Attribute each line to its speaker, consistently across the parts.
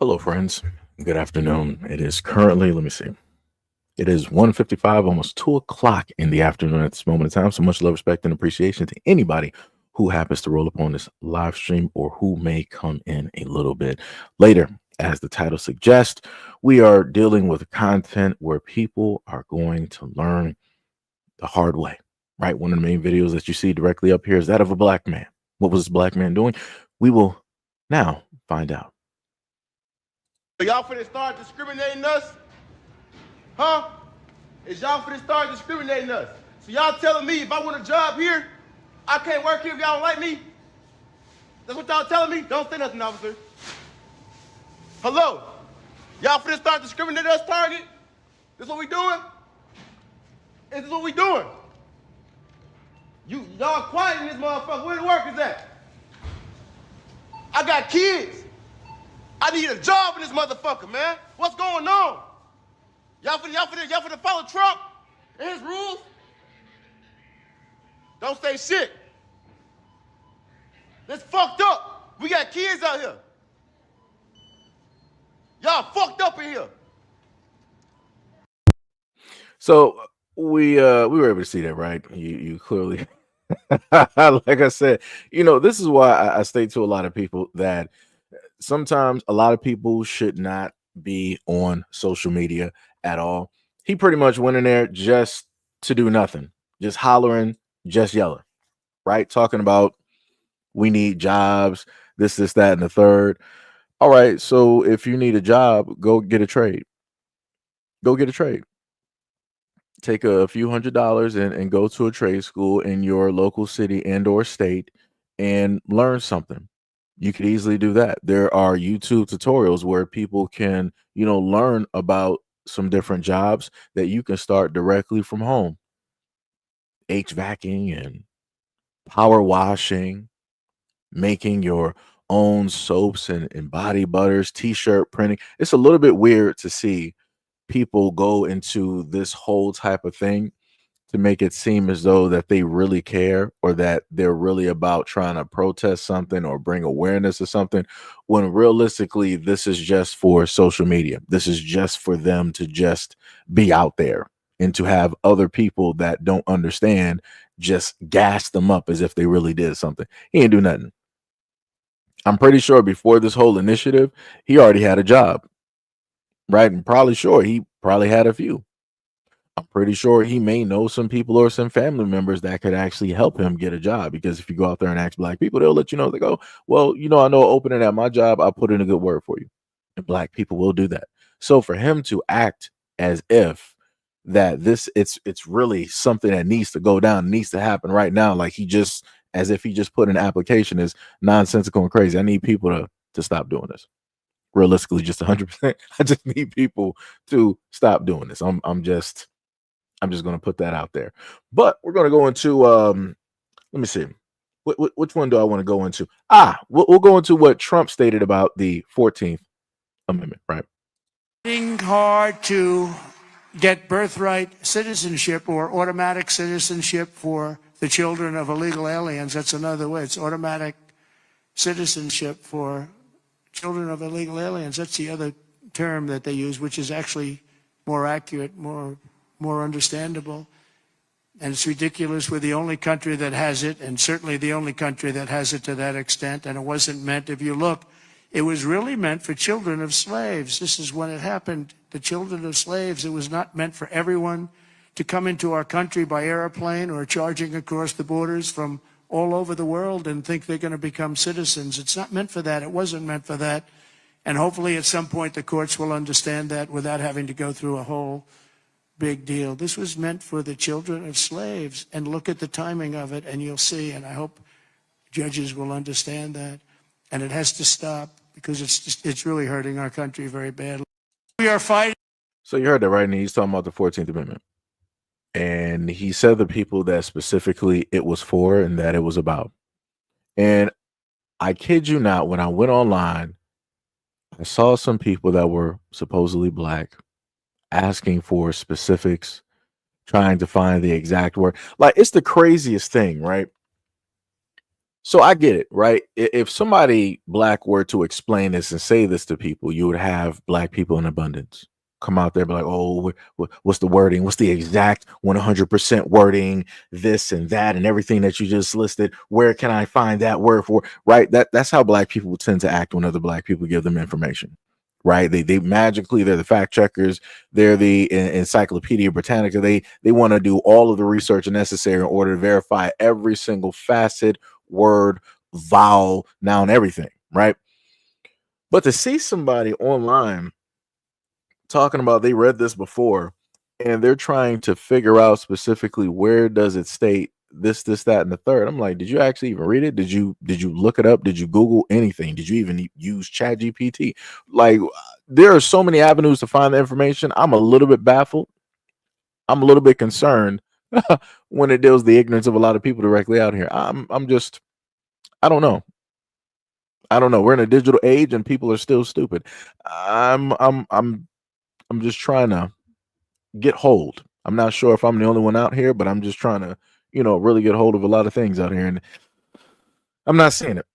Speaker 1: Hello, friends. Good afternoon. It is currently, let me see, it is 1:55, almost 2 o'clock in the afternoon at this moment in time. So much love, respect, and appreciation to anybody who happens to roll up on this live stream or who may come in a little bit later. As the title suggests, we are dealing with content where people are going to learn the hard way, right? One of the main videos that you see directly up here is that of a black man. What was this black man doing? We will now find out.
Speaker 2: Y'all finna start discriminating us? Huh? Is y'all finna start discriminating us? So y'all telling me if I want a job here, I can't work here if y'all don't like me? That's what y'all telling me? Don't say nothing, officer. Hello? Y'all finna start discriminating us, Target? This what we doing? Is this what we doing? Y'all quiet in this motherfucker. Where the workers at? I got kids. I need a job in this motherfucker, man. What's going on? Y'all finna follow Trump and his rules? Don't say shit. That's fucked up. We got kids out here. Y'all fucked up in here.
Speaker 1: So we were able to see that, right? You clearly like I said, this is why I state to a lot of people that sometimes a lot of people should not be on social media at all. He pretty much went in there just to do nothing, just hollering, just yelling, right? Talking about we need jobs, this, that, and the third. All right, so if you need a job, go get a trade. Go get a trade. Take a few $100s and go to a trade school in your local city and or state and learn something. You could easily do that. There are YouTube tutorials where people can, learn about some different jobs that you can start directly from home. HVACing and power washing, making your own soaps and body butters, t-shirt printing. It's a little bit weird to see people go into this whole type of thing to make it seem as though that they really care or that they're really about trying to protest something or bring awareness to something, when realistically this is just for social media. This is just for them to just be out there and to have other people that don't understand just gas them up as if they really did something. He ain't do nothing. I'm pretty sure before this whole initiative, he already had a job, right? And probably sure he probably had a few. I'm pretty sure he may know some people or some family members that could actually help him get a job. Because if you go out there and ask black people, they'll let you know. They go, well, I know an opening at my job. I'll put in a good word for you. And black people will do that. So for him to act as if that it's really something that needs to go down, needs to happen right now, like as if he just put an application, is nonsensical and crazy. I need people to stop doing this. Realistically, just 100%. I just need people to stop doing this. I'm just going to put that out there. But we're going to go into let me see. Which one do I want to go into? We'll go into what Trump stated about the 14th Amendment, right?
Speaker 3: Working hard to get birthright citizenship or automatic citizenship for the children of illegal aliens. That's another way. It's automatic citizenship for children of illegal aliens. That's the other term that they use, which is actually more accurate, more understandable. And it's ridiculous. We're the only country that has it, and certainly the only country that has it to that extent. And it wasn't meant, if you look, it was really meant for children of slaves. This is when it happened. The children of slaves. It was not meant for everyone to come into our country by airplane or charging across the borders from all over the world and think they're going to become citizens. It's not meant for that. It wasn't meant for that. And hopefully at some point the courts will understand that without having to go through a whole big deal. This was meant for the children of slaves. And look at the timing of it and you'll see. And I hope judges will understand that. And it has to stop because it's really hurting our country very badly. We are fighting.
Speaker 1: So you heard that, right? And he's talking about the 14th Amendment. And he said the people that specifically it was for and that it was about. And I kid you not, when I went online, I saw some people that were supposedly black asking for specifics, trying to find the exact word. Like, it's the craziest thing, right? So I get it, right? If somebody black were to explain this and say this to people, you would have black people in abundance come out there and be like, oh, what's the wording? What's the exact 100% wording? This and that and everything that you just listed. Where can I find that word for? Right? That's how black people tend to act when other black people give them information. Right? They magically, they're the fact checkers, they're the Encyclopedia Britannica. They want to do all of the research necessary in order to verify every single facet, word, vowel, noun, everything, right? But to see somebody online talking about they read this before and they're trying to figure out specifically where does it state this, that, and the third. I'm like, did you actually even read it? Did you look it up? Did you Google anything? Did you even use Chat GPT? Like, there are so many avenues to find the information. I'm a little bit baffled. I'm a little bit concerned when it deals the ignorance of a lot of people directly out here. I'm just, I don't know. I don't know. We're in a digital age and people are still stupid. I'm just trying to get hold. I'm not sure if I'm the only one out here, but I'm just trying to, really get hold of a lot of things out here, and I'm not seeing it.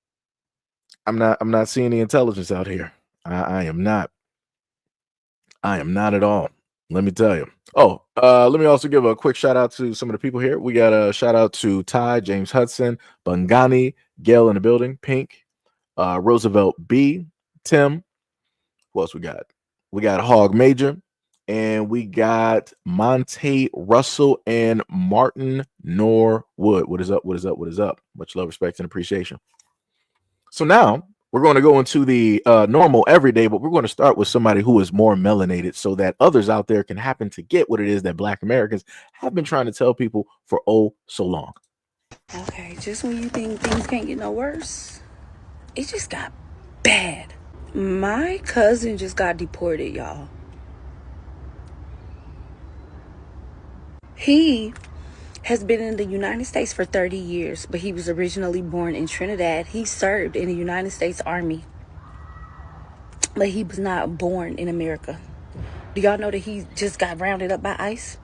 Speaker 1: I'm not seeing the intelligence out here. I am not. I am not at all. Let me tell you. Oh, let me also give a quick shout out to some of the people here. We got a shout out to Ty, James Hudson, Bungani, Gail in the building, Pink, Roosevelt B, Tim. Who else we got? We got Hog Major, and we got Monte Russell and Martin Norwood. What is up? What is up? What is up? Much love, respect, and appreciation. So now we're going to go into the normal everyday, but we're going to start with somebody who is more melanated so that others out there can happen to get what it is that Black Americans have been trying to tell people for oh so long.
Speaker 4: Okay, just when you think things can't get no worse, it just got bad. My cousin just got deported, y'all. He has been in the United States for 30 years, but he was originally born in Trinidad. He served in the United States Army, but he was not born in America. Do y'all know that he just got rounded up by ICE?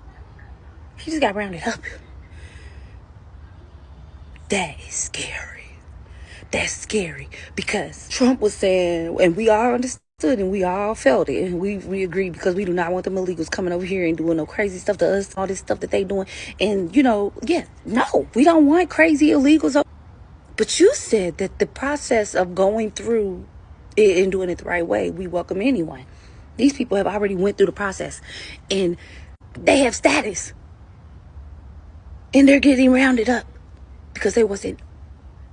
Speaker 4: He just got rounded up. That is scary. That's scary because Trump was saying, and we all understood and we all felt it, and we agreed, because we do not want them illegals coming over here and doing no crazy stuff to us, all this stuff that they doing. And no, we don't want crazy illegals. But you said that the process of going through it and doing it the right way, we welcome anyone. These people have already went through the process and they have status, and they're getting rounded up because they wasn't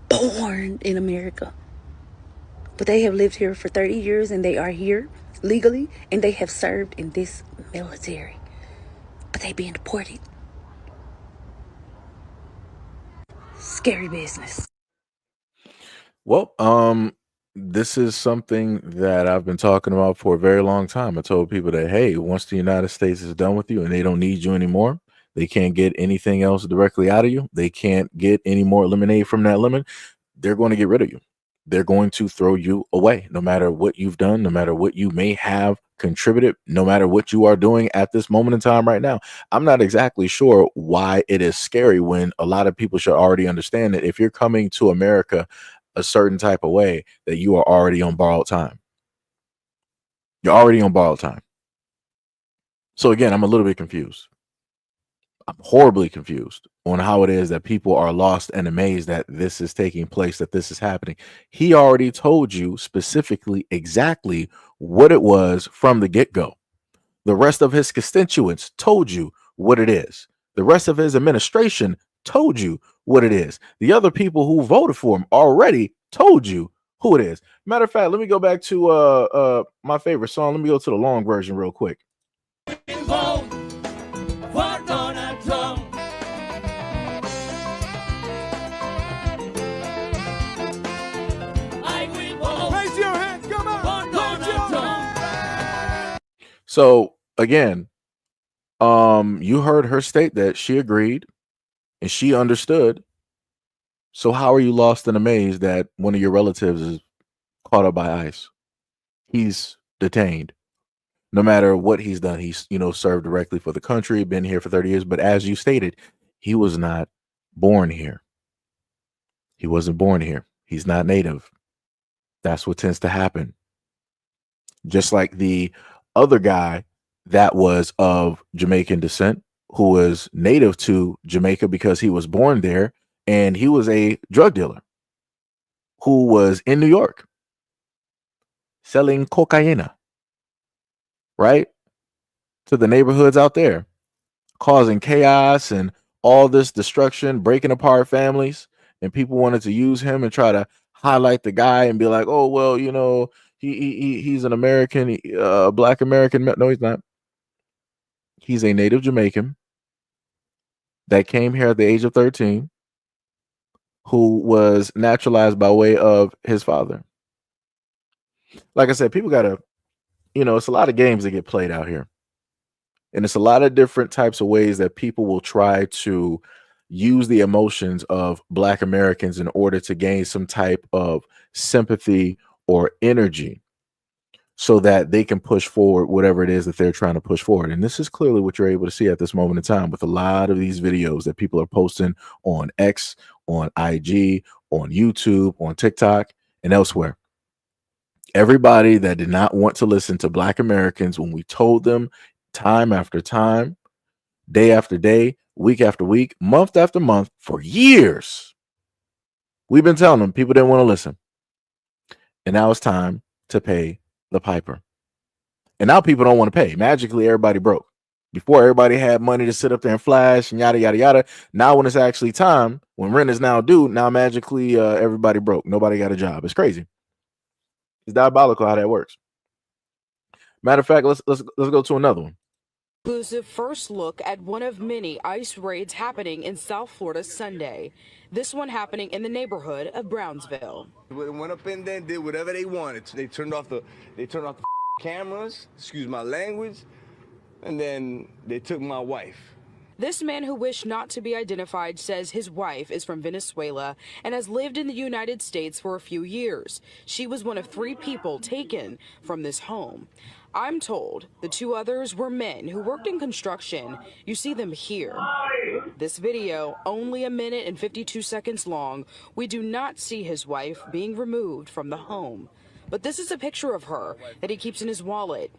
Speaker 4: born in America. But they have lived here for 30 years and they are here legally and they have served in this military. But they being deported. Scary business.
Speaker 1: Well, this is something that I've been talking about for a very long time. I told people that, hey, once the United States is done with you and they don't need you anymore, they can't get anything else directly out of you. They can't get any more lemonade from that lemon. They're going to get rid of you. They're going to throw you away, no matter what you've done, no matter what you may have contributed, no matter what you are doing at this moment in time right now. I'm not exactly sure why it is scary when a lot of people should already understand that if you're coming to America a certain type of way, that you are already on borrowed time. You're already on borrowed time. So again, I'm a little bit confused. I'm horribly confused on how it is that people are lost and amazed that this is taking place, that this is happening. He already told you specifically exactly what it was from the get-go. The rest of his constituents told you what it is. The rest of his administration told you what it is. The other people who voted for him already told you who it is. Matter of fact, let me go back to my favorite song. Let me go to the long version real quick. So again, you heard her state that she agreed and she understood. So how are you lost and amazed that one of your relatives is caught up by ICE? He's detained. No matter what he's done, he's served directly for the country, been here for 30 years. But as you stated, he was not born here. He wasn't born here. He's not native. That's what tends to happen. Just like the other guy that was of Jamaican descent, who was native to Jamaica because he was born there, and he was a drug dealer who was in New York selling cocaine, right? To the neighborhoods out there, causing chaos and all this destruction, breaking apart families. And people wanted to use him and try to highlight the guy and be like, oh, well, you know, he's an American, black American. No, he's not. He's a native Jamaican that came here at the age of 13, who was naturalized by way of his father. Like I said, people got to, it's a lot of games that get played out here. And it's a lot of different types of ways that people will try to use the emotions of Black Americans in order to gain some type of sympathy or energy so that they can push forward whatever it is that they're trying to push forward. And this is clearly what you're able to see at this moment in time with a lot of these videos that people are posting on X, on IG, on YouTube, on TikTok, and elsewhere. Everybody that did not want to listen to Black Americans when we told them time after time, day after day, week after week, month after month, for years, we've been telling them, people didn't want to listen. And now it's time to pay the piper. And now people don't want to pay. Magically, everybody broke. Before, everybody had money to sit up there and flash and yada, yada, yada. Now when it's actually time, when rent is now due, now magically everybody broke. Nobody got a job. It's crazy. It's diabolical how that works. Matter of fact, let's go to another one.
Speaker 5: Exclusive first look at one of many ICE raids happening in South Florida Sunday. This one happening in the neighborhood of Brownsville.
Speaker 6: They went up in there and did whatever they wanted. They turned off the cameras, excuse my language, and then they took my wife.
Speaker 5: This man, who wished not to be identified, says his wife is from Venezuela and has lived in the United States for a few years. She was one of 3 people taken from this home. I'm told the 2 others were men who worked in construction. You see them here. This video, only 1 minute and 52 seconds long. We do not see his wife being removed from the home. But this is a picture of her that he keeps in his wallet.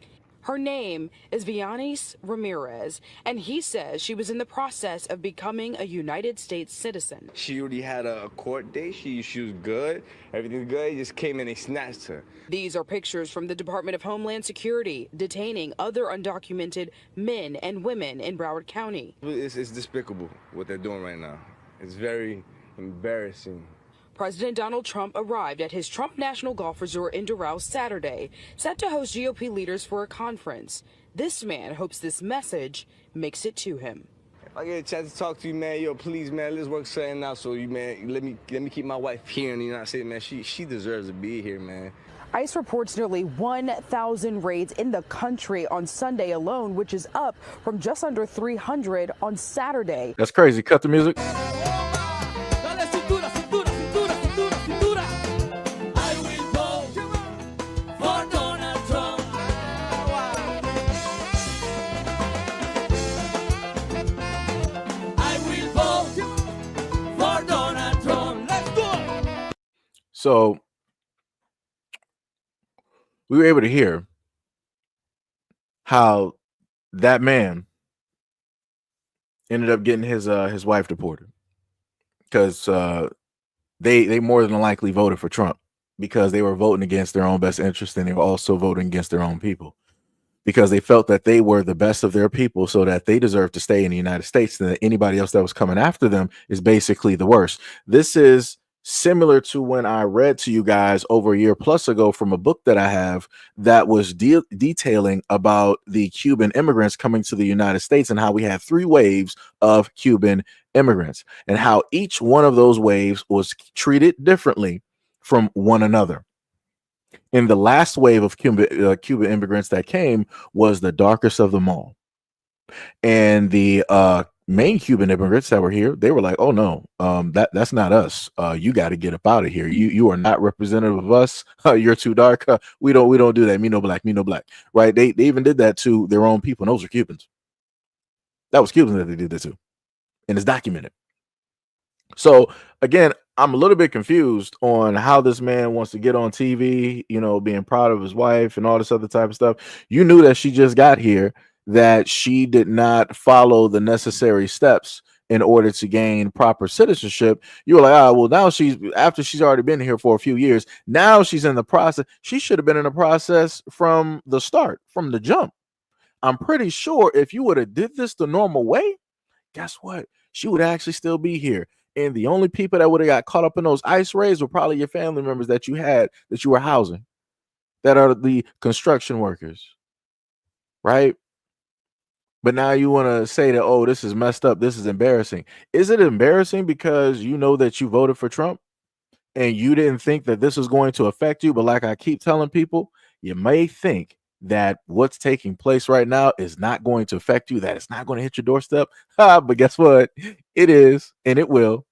Speaker 5: Her name is Vianis Ramirez, and he says she was in the process of becoming a United States citizen.
Speaker 6: She already had a court date. She was good. Everything's good. He just came in and snatched her.
Speaker 5: These are pictures from the Department of Homeland Security detaining other undocumented men and women in Broward County.
Speaker 6: It's despicable what they're doing right now. It's very embarrassing.
Speaker 5: President Donald Trump arrived at his Trump National Golf Resort in Doral Saturday, set to host GOP leaders for a conference. This man hopes this message makes it to him.
Speaker 6: If I get a chance to talk to you, man, yo, please, man, let's work something out. So you, man, let me keep my wife here in the United States, man. She deserves to be here, man.
Speaker 5: ICE reports nearly 1,000 raids in the country on Sunday alone, which is up from just under 300 on Saturday.
Speaker 1: That's crazy. Cut the music. So we were able to hear how that man ended up getting his wife deported because they more than likely voted for Trump because they were voting against their own best interest, and they were also voting against their own people because they felt that they were the best of their people, so that they deserved to stay in the United States, and that anybody else that was coming after them is basically the worst. This is similar to when I read to you guys over a year plus ago from a book that I have that was detailing about the Cuban immigrants coming to the United States and how we had 3 waves of Cuban immigrants and how each one of those waves was treated differently from one another. And the last wave of Cuban immigrants that came was the darkest of them all. And the main Cuban immigrants that were here, they were like, oh no, that's not us. You got to get up out of here. You are not representative of us. You're too dark. We don't do that. Me no black, right? They even did that to their own people. And those are Cubans. That was Cubans that they did that to. And it's documented. So again, I'm a little bit confused on how this man wants to get on TV, being proud of his wife and all this other type of stuff. You knew that she just got here, that she did not follow the necessary steps in order to gain proper citizenship. You were like, well, now after she's already been here for a few years, now she's in the process. She should have been in the process from the start, from the jump. I'm pretty sure if you would have did this the normal way, guess what? She would actually still be here. And the only people that would have got caught up in those ICE raids were probably your family members that you were housing, that are the construction workers, right? But now you want to say that, oh, this is messed up. This is embarrassing. Is it embarrassing because you know that you voted for Trump and you didn't think that this was going to affect you? But like I keep telling people, you may think that what's taking place right now is not going to affect you, that it's not going to hit your doorstep. But guess what? It is, and it will.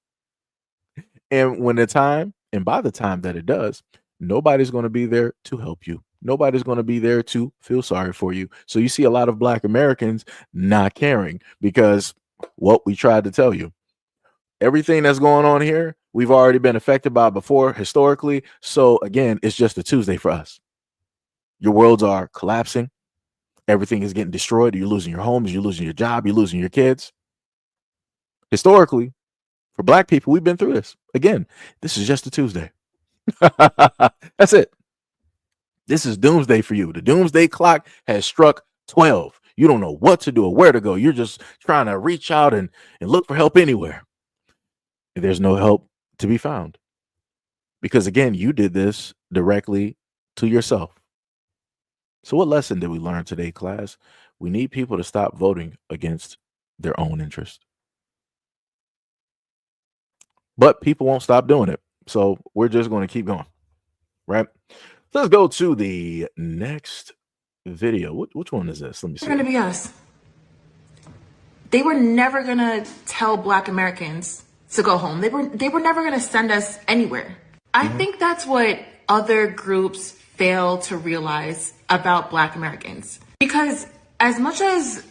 Speaker 1: And by the time that it does, nobody's going to be there to help you. Nobody's going to be there to feel sorry for you. So you see a lot of Black Americans not caring because what we tried to tell you, everything that's going on here, we've already been affected by before historically. So again, it's just a Tuesday for us. Your worlds are collapsing. Everything is getting destroyed. You're losing your homes. You're losing your job. You're losing your kids. Historically, for Black people, we've been through this. Again, this is just a Tuesday. That's it. This is doomsday for you. The doomsday clock has struck 12. You don't know what to do or where to go. You're just trying to reach out and look for help anywhere. There's no help to be found. Because again, you did this directly to yourself. So what lesson did we learn today, class? We need people to stop voting against their own interest. But people won't stop doing it. So we're just going to keep going, right? Let's go to the next video. Which one is this? Let me see.
Speaker 7: It's going to be us. They were never going to tell Black Americans to go home. They were never going to send us anywhere. I think that's what other groups fail to realize about Black Americans. Because as much as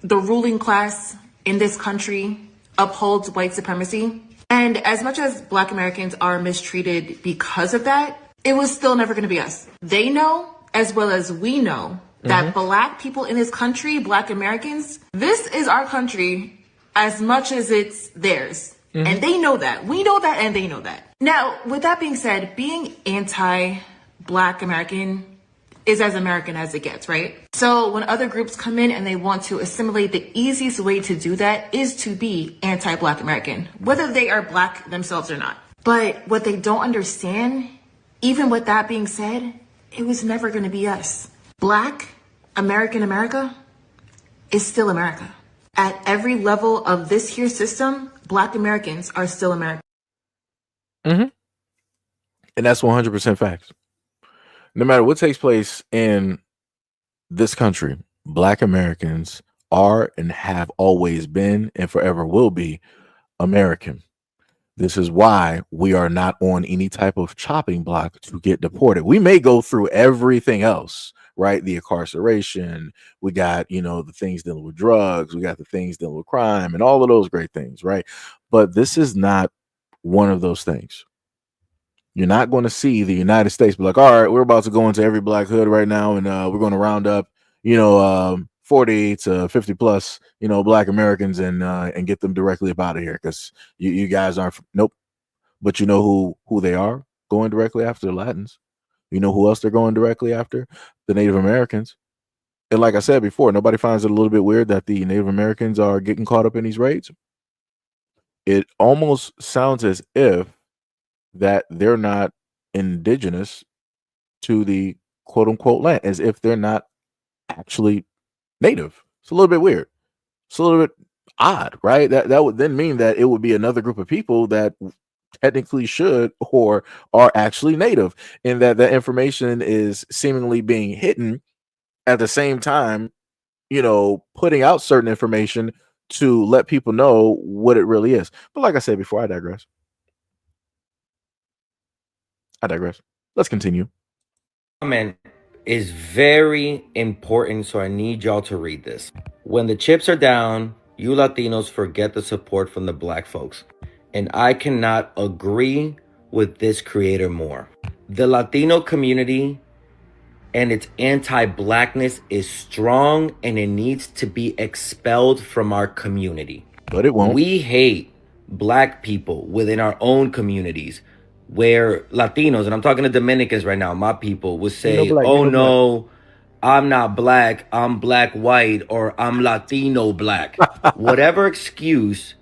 Speaker 7: the ruling class in this country upholds white supremacy, and as much as Black Americans are mistreated because of that, it was still never going to be us. They know, as well as we know, that Black people in this country, Black Americans, this is our country as much as it's theirs. And they know that. We know that, and they know that. Now, with that being said, being anti-Black American is as American as it gets, right? So when other groups come in and they want to assimilate, the easiest way to do that is to be anti-Black American, whether they are Black themselves or not. But what they don't understand, even with that being said, it was never going to be us. Black American America is still America. At every level of this here system, Black Americans are still American.
Speaker 1: And that's 100% facts. No matter what takes place in this country, Black Americans are and have always been and forever will be American. This is why we are not on any type of chopping block to get deported. We may go through everything else, right? The incarceration, we got, the things dealing with drugs, we got the things dealing with crime and all of those great things, right? But this is not one of those things. You're not going to see the United States be like, all right, we're about to go into every Black hood right now, and we're going to round up, 40 to 50 plus, Black Americans and get them directly up out of here because you guys aren't. Nope. But you know who they are going directly after? The Latins. You know who else they're going directly after? The Native Americans. And like I said before, nobody finds it a little bit weird that the Native Americans are getting caught up in these raids. It almost sounds as if that they're not indigenous to the quote unquote land, as if they're not actually native. It's a little bit weird. It's a little bit odd, right? That would then mean that it would be another group of people that technically should or are actually native, and that information is seemingly being hidden at the same time, putting out certain information to let people know what it really is. But like I said before, I digress. Let's continue.
Speaker 8: Comment is very important, so I need y'all to read this. When the chips are down, you Latinos forget the support from the Black folks. and I cannot agree with this creator more. The Latino community and its anti-blackness is strong, and it needs to be expelled from our community.
Speaker 1: But it won't.
Speaker 8: We hate black people within our own communities, where Latinos, and I'm talking to Dominicans right now, my people would say, oh no, I'm not black, I'm black white, or I'm Latino black. Whatever excuse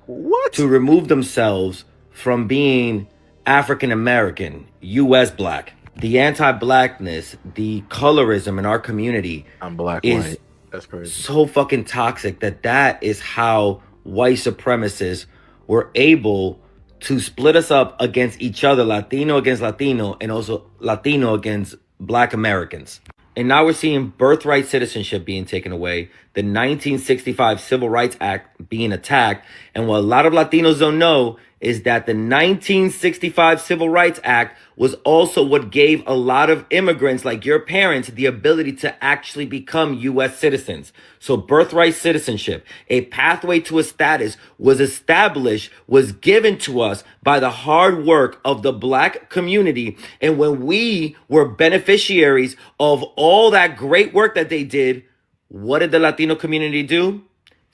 Speaker 8: to remove themselves from being African American, US black. The anti-blackness, the colorism in our community
Speaker 1: I'm black
Speaker 8: is
Speaker 1: white. That's crazy.
Speaker 8: so fucking toxic that is how white supremacists were able to split us up against each other, Latino against Latino, and also Latino against black Americans. And now we're seeing birthright citizenship being taken away, the 1965 Civil Rights Act being attacked. And what a lot of Latinos don't know is that the 1965 Civil Rights Act was also what gave a lot of immigrants like your parents the ability to actually become U.S. citizens. So birthright citizenship, a pathway to a status, was established, was given to us by the hard work of the black community. And when we were beneficiaries of all that great work that they did, what did the Latino community do?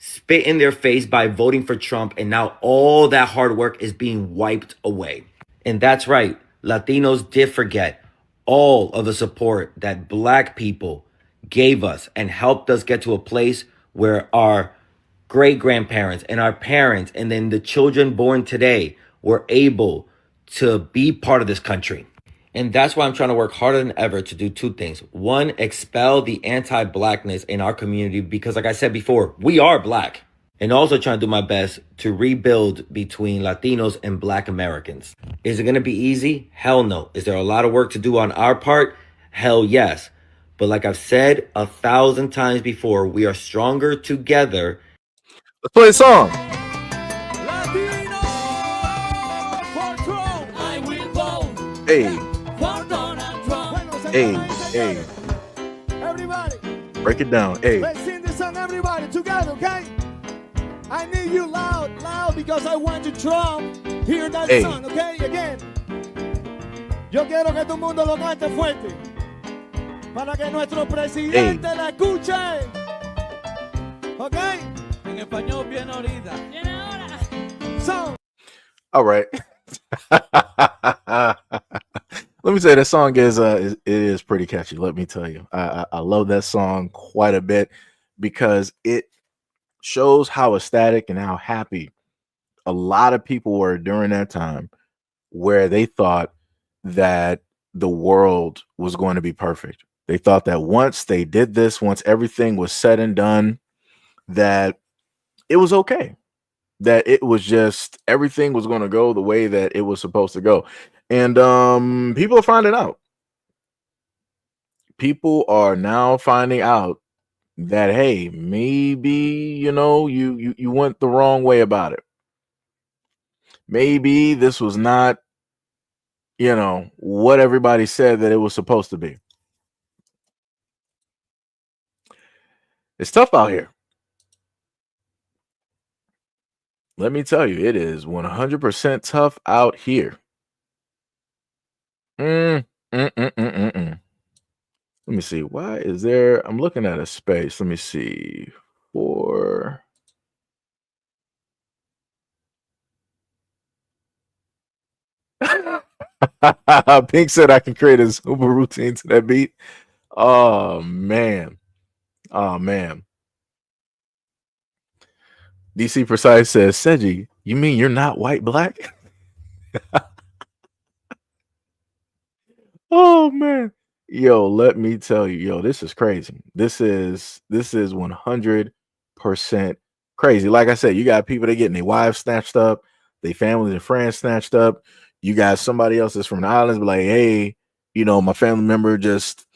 Speaker 8: Spit in their face by voting for Trump, and now all that hard work is being wiped away. And that's right, Latinos did forget all of the support that black people gave us and helped us get to a place where our great-grandparents and our parents and then the children born today were able to be part of this country. And that's why I'm trying to work harder than ever to do two things. One, expel the anti-blackness in our community because, like I said before, we are black. And also trying to do my best to rebuild between Latinos and black Americans. Is it going to be easy? Hell no. Is there a lot of work to do on our part? Hell yes. But like I've said 1,000 times before, we are stronger together.
Speaker 1: Let's play a song.
Speaker 9: Latino for Trump. I will vote.
Speaker 1: Hey.
Speaker 9: For Donald Trump.
Speaker 1: Hey.
Speaker 9: Everybody.
Speaker 1: Break it down. Hey.
Speaker 9: Let's sing this song, everybody, together, okay? I need you loud, because I want you Trump. Hear that song, okay? Again. Yo quiero que todo el mundo lo cante fuerte. Para que nuestro presidente la escuche. Okay? En español bien ahorita. Bien ahora. So.
Speaker 1: All right. Let me say that song it is pretty catchy. Let me tell you, I love that song quite a bit because it shows how ecstatic and how happy a lot of people were during that time, where they thought that the world was going to be perfect. They thought that once they did this, once everything was said and done, that it was okay, that it was just everything was going to go the way that it was supposed to go. And people are finding out. People are now finding out that, hey, maybe, you went the wrong way about it. Maybe this was not, what everybody said that it was supposed to be. It's tough out here. Let me tell you, it is 100% tough out here. Let me see. Why is there? I'm looking at a space. Let me see. Pink said I can create a Zumba routine to that beat. Oh man. DC Precise says, Seji, you mean you're not white black? Oh man. Yo, let me tell you, this is crazy. This is 100% crazy. Like I said, you got people that getting their wives snatched up, their families and friends snatched up. You got somebody else that's from the islands, but like, hey, my family member just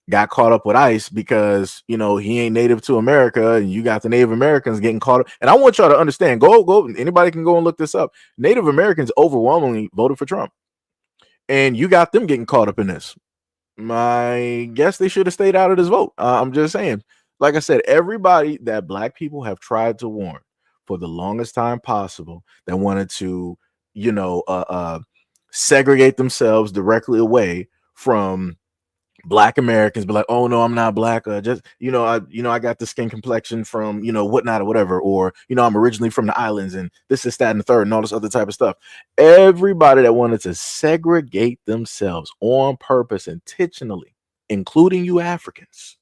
Speaker 1: got caught up with ICE because he ain't native to America, and you got the Native Americans getting caught up. And I want y'all to understand, go, anybody can go and look this up. Native Americans overwhelmingly voted for Trump, and you got them getting caught up in this. My guess they should have stayed out of this vote. I'm just saying, like I said, everybody that black people have tried to warn for the longest time possible that wanted to, segregate themselves directly away from Black Americans, be like, oh no, I'm not black. Just I got the skin complexion from whatnot or whatever, or I'm originally from the islands, and this is that and the third, and all this other type of stuff. Everybody that wanted to segregate themselves on purpose, intentionally, including you Africans,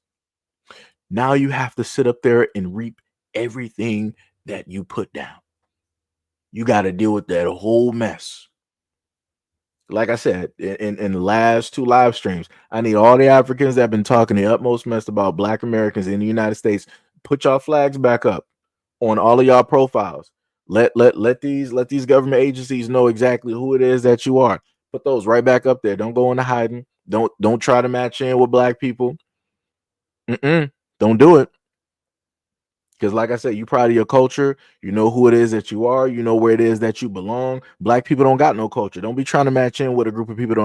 Speaker 1: now you have to sit up there and reap everything that you put down. You got to deal with that whole mess. Like I said in the last 2 live streams, I need all the Africans that have been talking the utmost mess about Black Americans in the United States. Put y'all flags back up on all of y'all profiles. Let these government agencies know exactly who it is that you are. Put those right back up there. Don't go into hiding. Don't try to match in with Black people. Don't do it. Because like I said, you proud of your culture. You know who it is that you are. You know where it is that you belong. Black people don't got no culture. Don't be trying to match in with a group of people that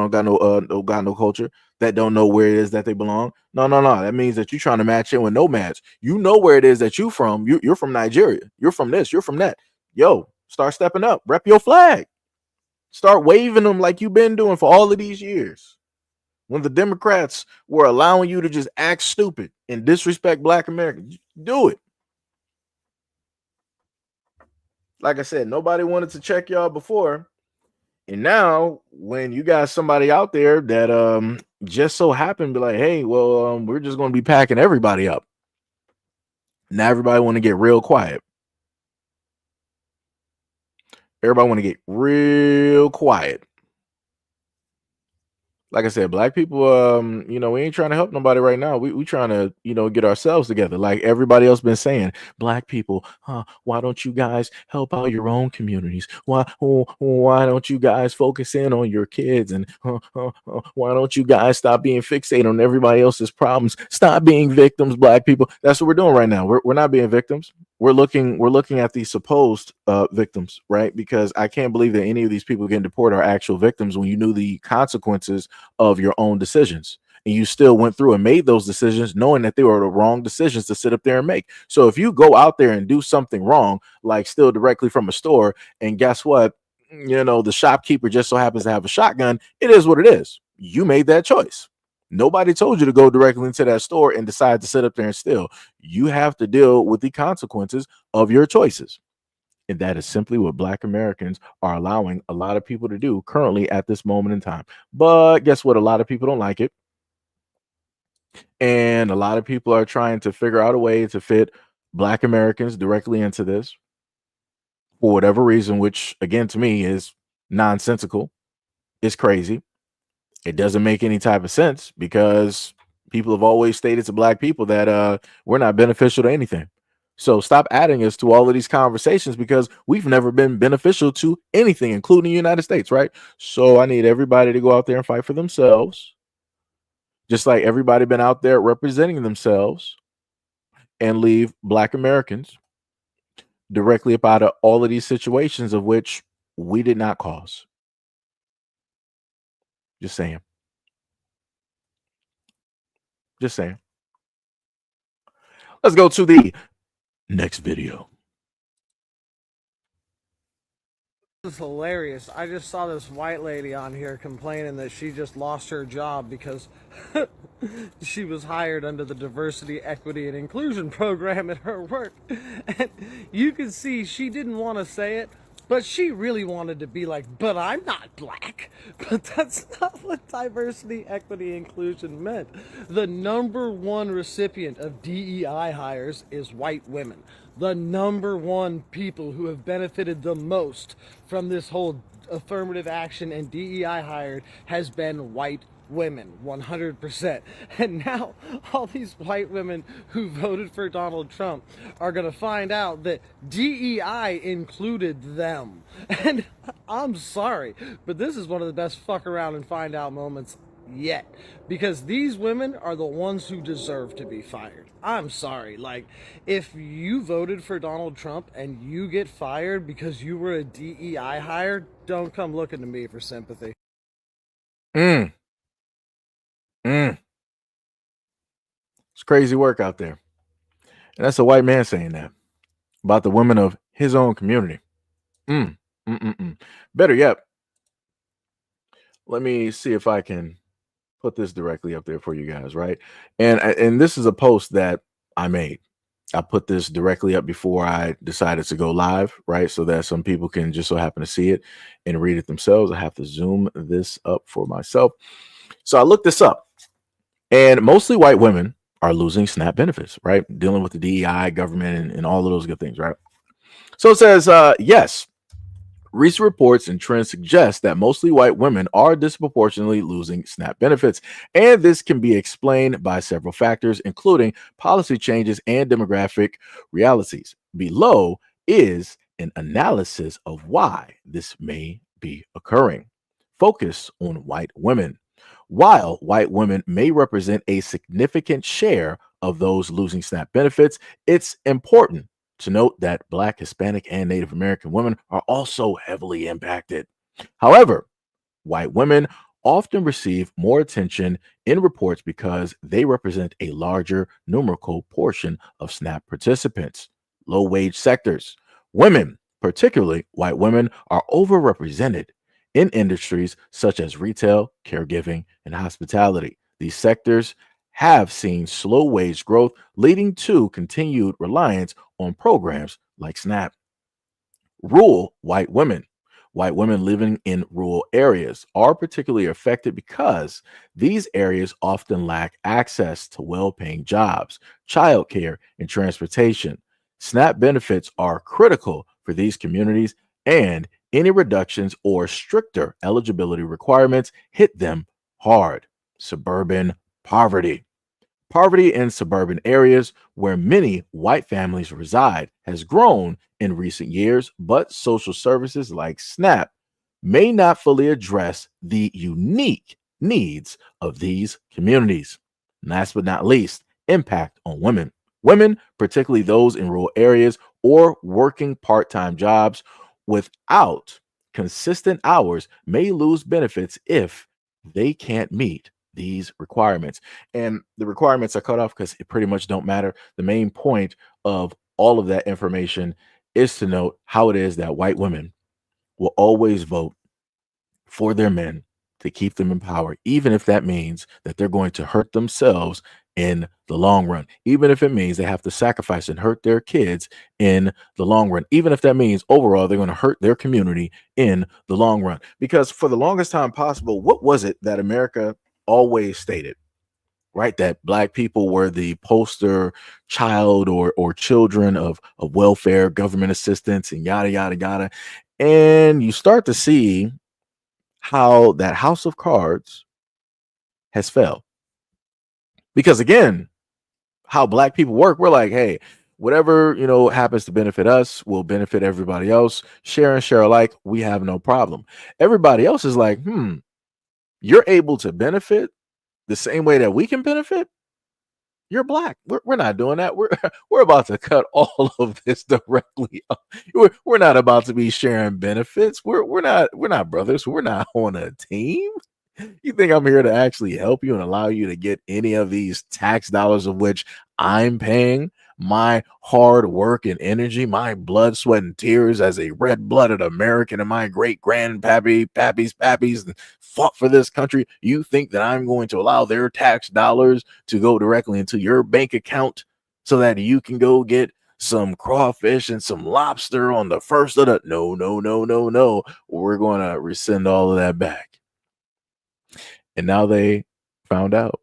Speaker 1: don't got no culture, that don't know where it is that they belong. No. That means that you're trying to match in with nomads. You know where it is that you from. You're from Nigeria. You're from this. You're from that. Yo, start stepping up. Rep your flag. Start waving them like you've been doing for all of these years. When the Democrats were allowing you to just act stupid and disrespect Black Americans, do it. Like I said, nobody wanted to check y'all before. And now when you got somebody out there that just so happened to be like, hey, well, we're just going to be packing everybody up. Now everybody want to get real quiet. Everybody want to get real quiet. Like I said, Black people, we ain't trying to help nobody right now. We trying to, get ourselves together. Like everybody else been saying, Black people, why don't you guys help out your own communities? Why don't you guys focus in on your kids? And why don't you guys stop being fixated on everybody else's problems? Stop being victims, Black people. That's what we're doing right now. We're not being victims. We're looking at the supposed victims, right? Because I can't believe that any of these people getting deported are actual victims when you knew the consequences of your own decisions, and you still went through and made those decisions knowing that they were the wrong decisions to sit up there and make. So if you go out there and do something wrong, like steal directly from a store, and guess what, the shopkeeper just so happens to have a shotgun, it is what it is. You made that choice. Nobody told you to go directly into that store and decide to sit up there and steal. You have to deal with the consequences of your choices. And that is simply what Black Americans are allowing a lot of people to do currently at this moment in time. But guess what? A lot of people don't like it. And a lot of people are trying to figure out a way to fit Black Americans directly into this for whatever reason, which again, to me is nonsensical. It's crazy. It doesn't make any type of sense because people have always stated to Black people that we're not beneficial to anything. So stop adding us to all of these conversations because we've never been beneficial to anything, including the United States, right? So I need everybody to go out there and fight for themselves, just like everybody been out there representing themselves, and leave Black Americans directly up out of all of these situations of which we did not cause. Just saying. Just saying. Let's go to the next video.
Speaker 10: This is hilarious. I just saw this white lady on here complaining that she just lost her job because she was hired under the diversity, equity, and inclusion program at her work. And you can see she didn't want to say it, but she really wanted to be like, but I'm not Black. But that's not what diversity, equity, inclusion meant. The #1 recipient of DEI hires is white women. The #1 people who have benefited the most from this whole affirmative action and DEI hired has been white women, 100%. And now all these white women who voted for Donald Trump are going to find out that DEI included them. And I'm sorry, but this is one of the best fuck around and find out moments yet, because these women are the ones who deserve to be fired. I'm sorry, like, if you voted for Donald Trump and you get fired because you were a DEI hire, don't come looking to me for sympathy.
Speaker 1: It's crazy work out there. And that's a white man saying that about the women of his own community. Better yet, let me see if I can put this directly up there for you guys, right? And this is a post that I made. I put this directly up before I decided to go live, right? So that some people can just so happen to see it and read it themselves. I have to zoom this up for myself. So I looked this up, and mostly white women are losing SNAP benefits, right? Dealing with the DEI, government, and all of those good things, right? So it says, yes, recent reports and trends suggest that mostly white women are disproportionately losing SNAP benefits, and this can be explained by several factors, including policy changes and demographic realities. Below is an analysis of why this may be occurring. Focus on white women. While white women may represent a significant share of those losing SNAP benefits, it's important to note that Black, Hispanic, and Native American women are also heavily impacted. However, white women often receive more attention in reports because they represent a larger numerical portion of SNAP participants. Low wage sectors. Women, particularly white women, are overrepresented in industries such as retail, caregiving, and hospitality. These sectors have seen slow wage growth, leading to continued reliance on programs like SNAP. Rural white women. White women living in rural areas are particularly affected because these areas often lack access to well paying jobs, childcare, and transportation. SNAP benefits are critical for these communities, and any reductions or stricter eligibility requirements hit them hard. Suburban poverty. Poverty in suburban areas where many white families reside has grown in recent years, but social services like SNAP may not fully address the unique needs of these communities. Last but not least, impact on women. Women, particularly those in rural areas or working part time jobs without consistent hours, may lose benefits if they can't meet these requirements. And the requirements are cut off because it pretty much don't matter. The main point of all of that information is to note how it is that white women will always vote for their men to keep them in power, even if that means that they're going to hurt themselves in the long run, even if it means they have to sacrifice and hurt their kids in the long run, even if that means overall they're going to hurt their community in the long run. Because for the longest time possible, what was it that America always stated? Right, that black people were the poster child or children of welfare, government assistance, and yada yada yada. And you start to see how that house of cards has fell. Because again, how black people work, we're like, hey, whatever happens to benefit us will benefit everybody else. Share and share alike, we have no problem. Everybody else is like, you're able to benefit the same way that we can benefit. You're black. We're not doing that. We're about to cut all of this directly up. We're not about to be sharing benefits. We're not brothers. We're not on a team. You think I'm here to actually help you and allow you to get any of these tax dollars of which I'm paying my hard work and energy, my blood, sweat, and tears as a red-blooded American, and my great pappies fought for this country? You think that I'm going to allow their tax dollars to go directly into your bank account so that you can go get some crawfish and some lobster on the first of the no. We're going to rescind all of that back. And now they found out.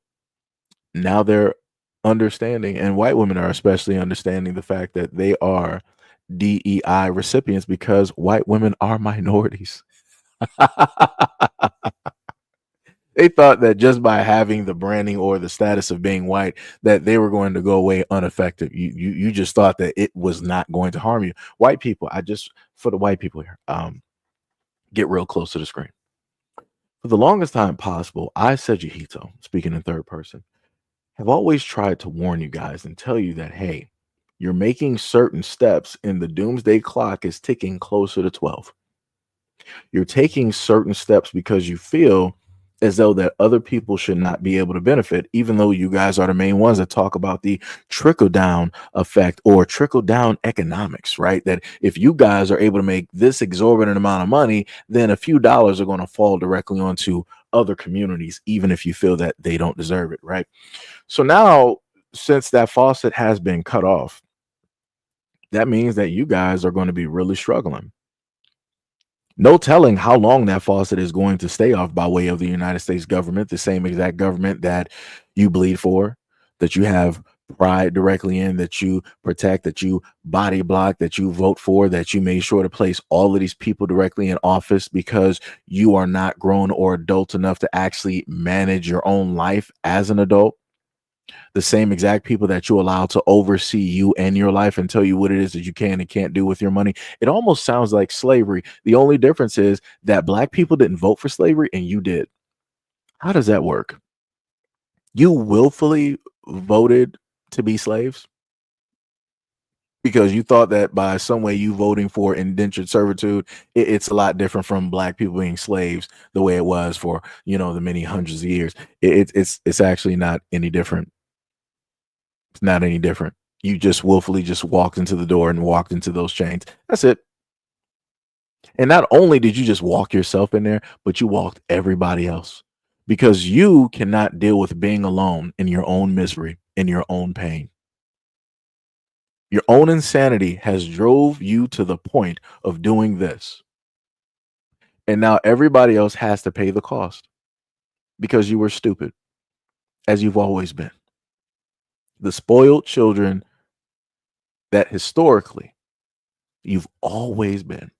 Speaker 1: Now they're understanding, and white women are especially understanding the fact that they are DEI recipients because white women are minorities. They thought that just by having the branding or the status of being white, that they were going to go away unaffected. You just thought that it was not going to harm you. White people, for the white people here, get real close to the screen. For the longest time possible, I, SEIJIHITO, speaking in third person, have always tried to warn you guys and tell you that, hey, you're making certain steps and the doomsday clock is ticking closer to 12. You're taking certain steps because you feel as though that other people should not be able to benefit, even though you guys are the main ones that talk about the trickle down effect or trickle down economics, right? That if you guys are able to make this exorbitant amount of money, then a few dollars are going to fall directly onto other communities, even if you feel that they don't deserve it, right? So now, since that faucet has been cut off, that means that you guys are going to be really struggling. No telling how long that faucet is going to stay off by way of the United States government, the same exact government that you bleed for, that you have pride directly in, that you protect, that you body block, that you vote for, that you made sure to place all of these people directly in office because you are not grown or adult enough to actually manage your own life as an adult. The same exact people that you allow to oversee you and your life and tell you what it is that you can and can't do with your money. It almost sounds like slavery. The only difference is that black people didn't vote for slavery and you did. How does that work? You willfully voted to be slaves because you thought that by some way you voting for indentured servitude, it's a lot different from black people being slaves the way it was for, the many hundreds of years. It's actually not any different. It's not any different. You just willfully just walked into the door and walked into those chains. That's it. And not only did you just walk yourself in there, but you walked everybody else because you cannot deal with being alone in your own misery, in your own pain. Your own insanity has drove you to the point of doing this. And now everybody else has to pay the cost because you were stupid, as you've always been. The spoiled children that historically you've always been.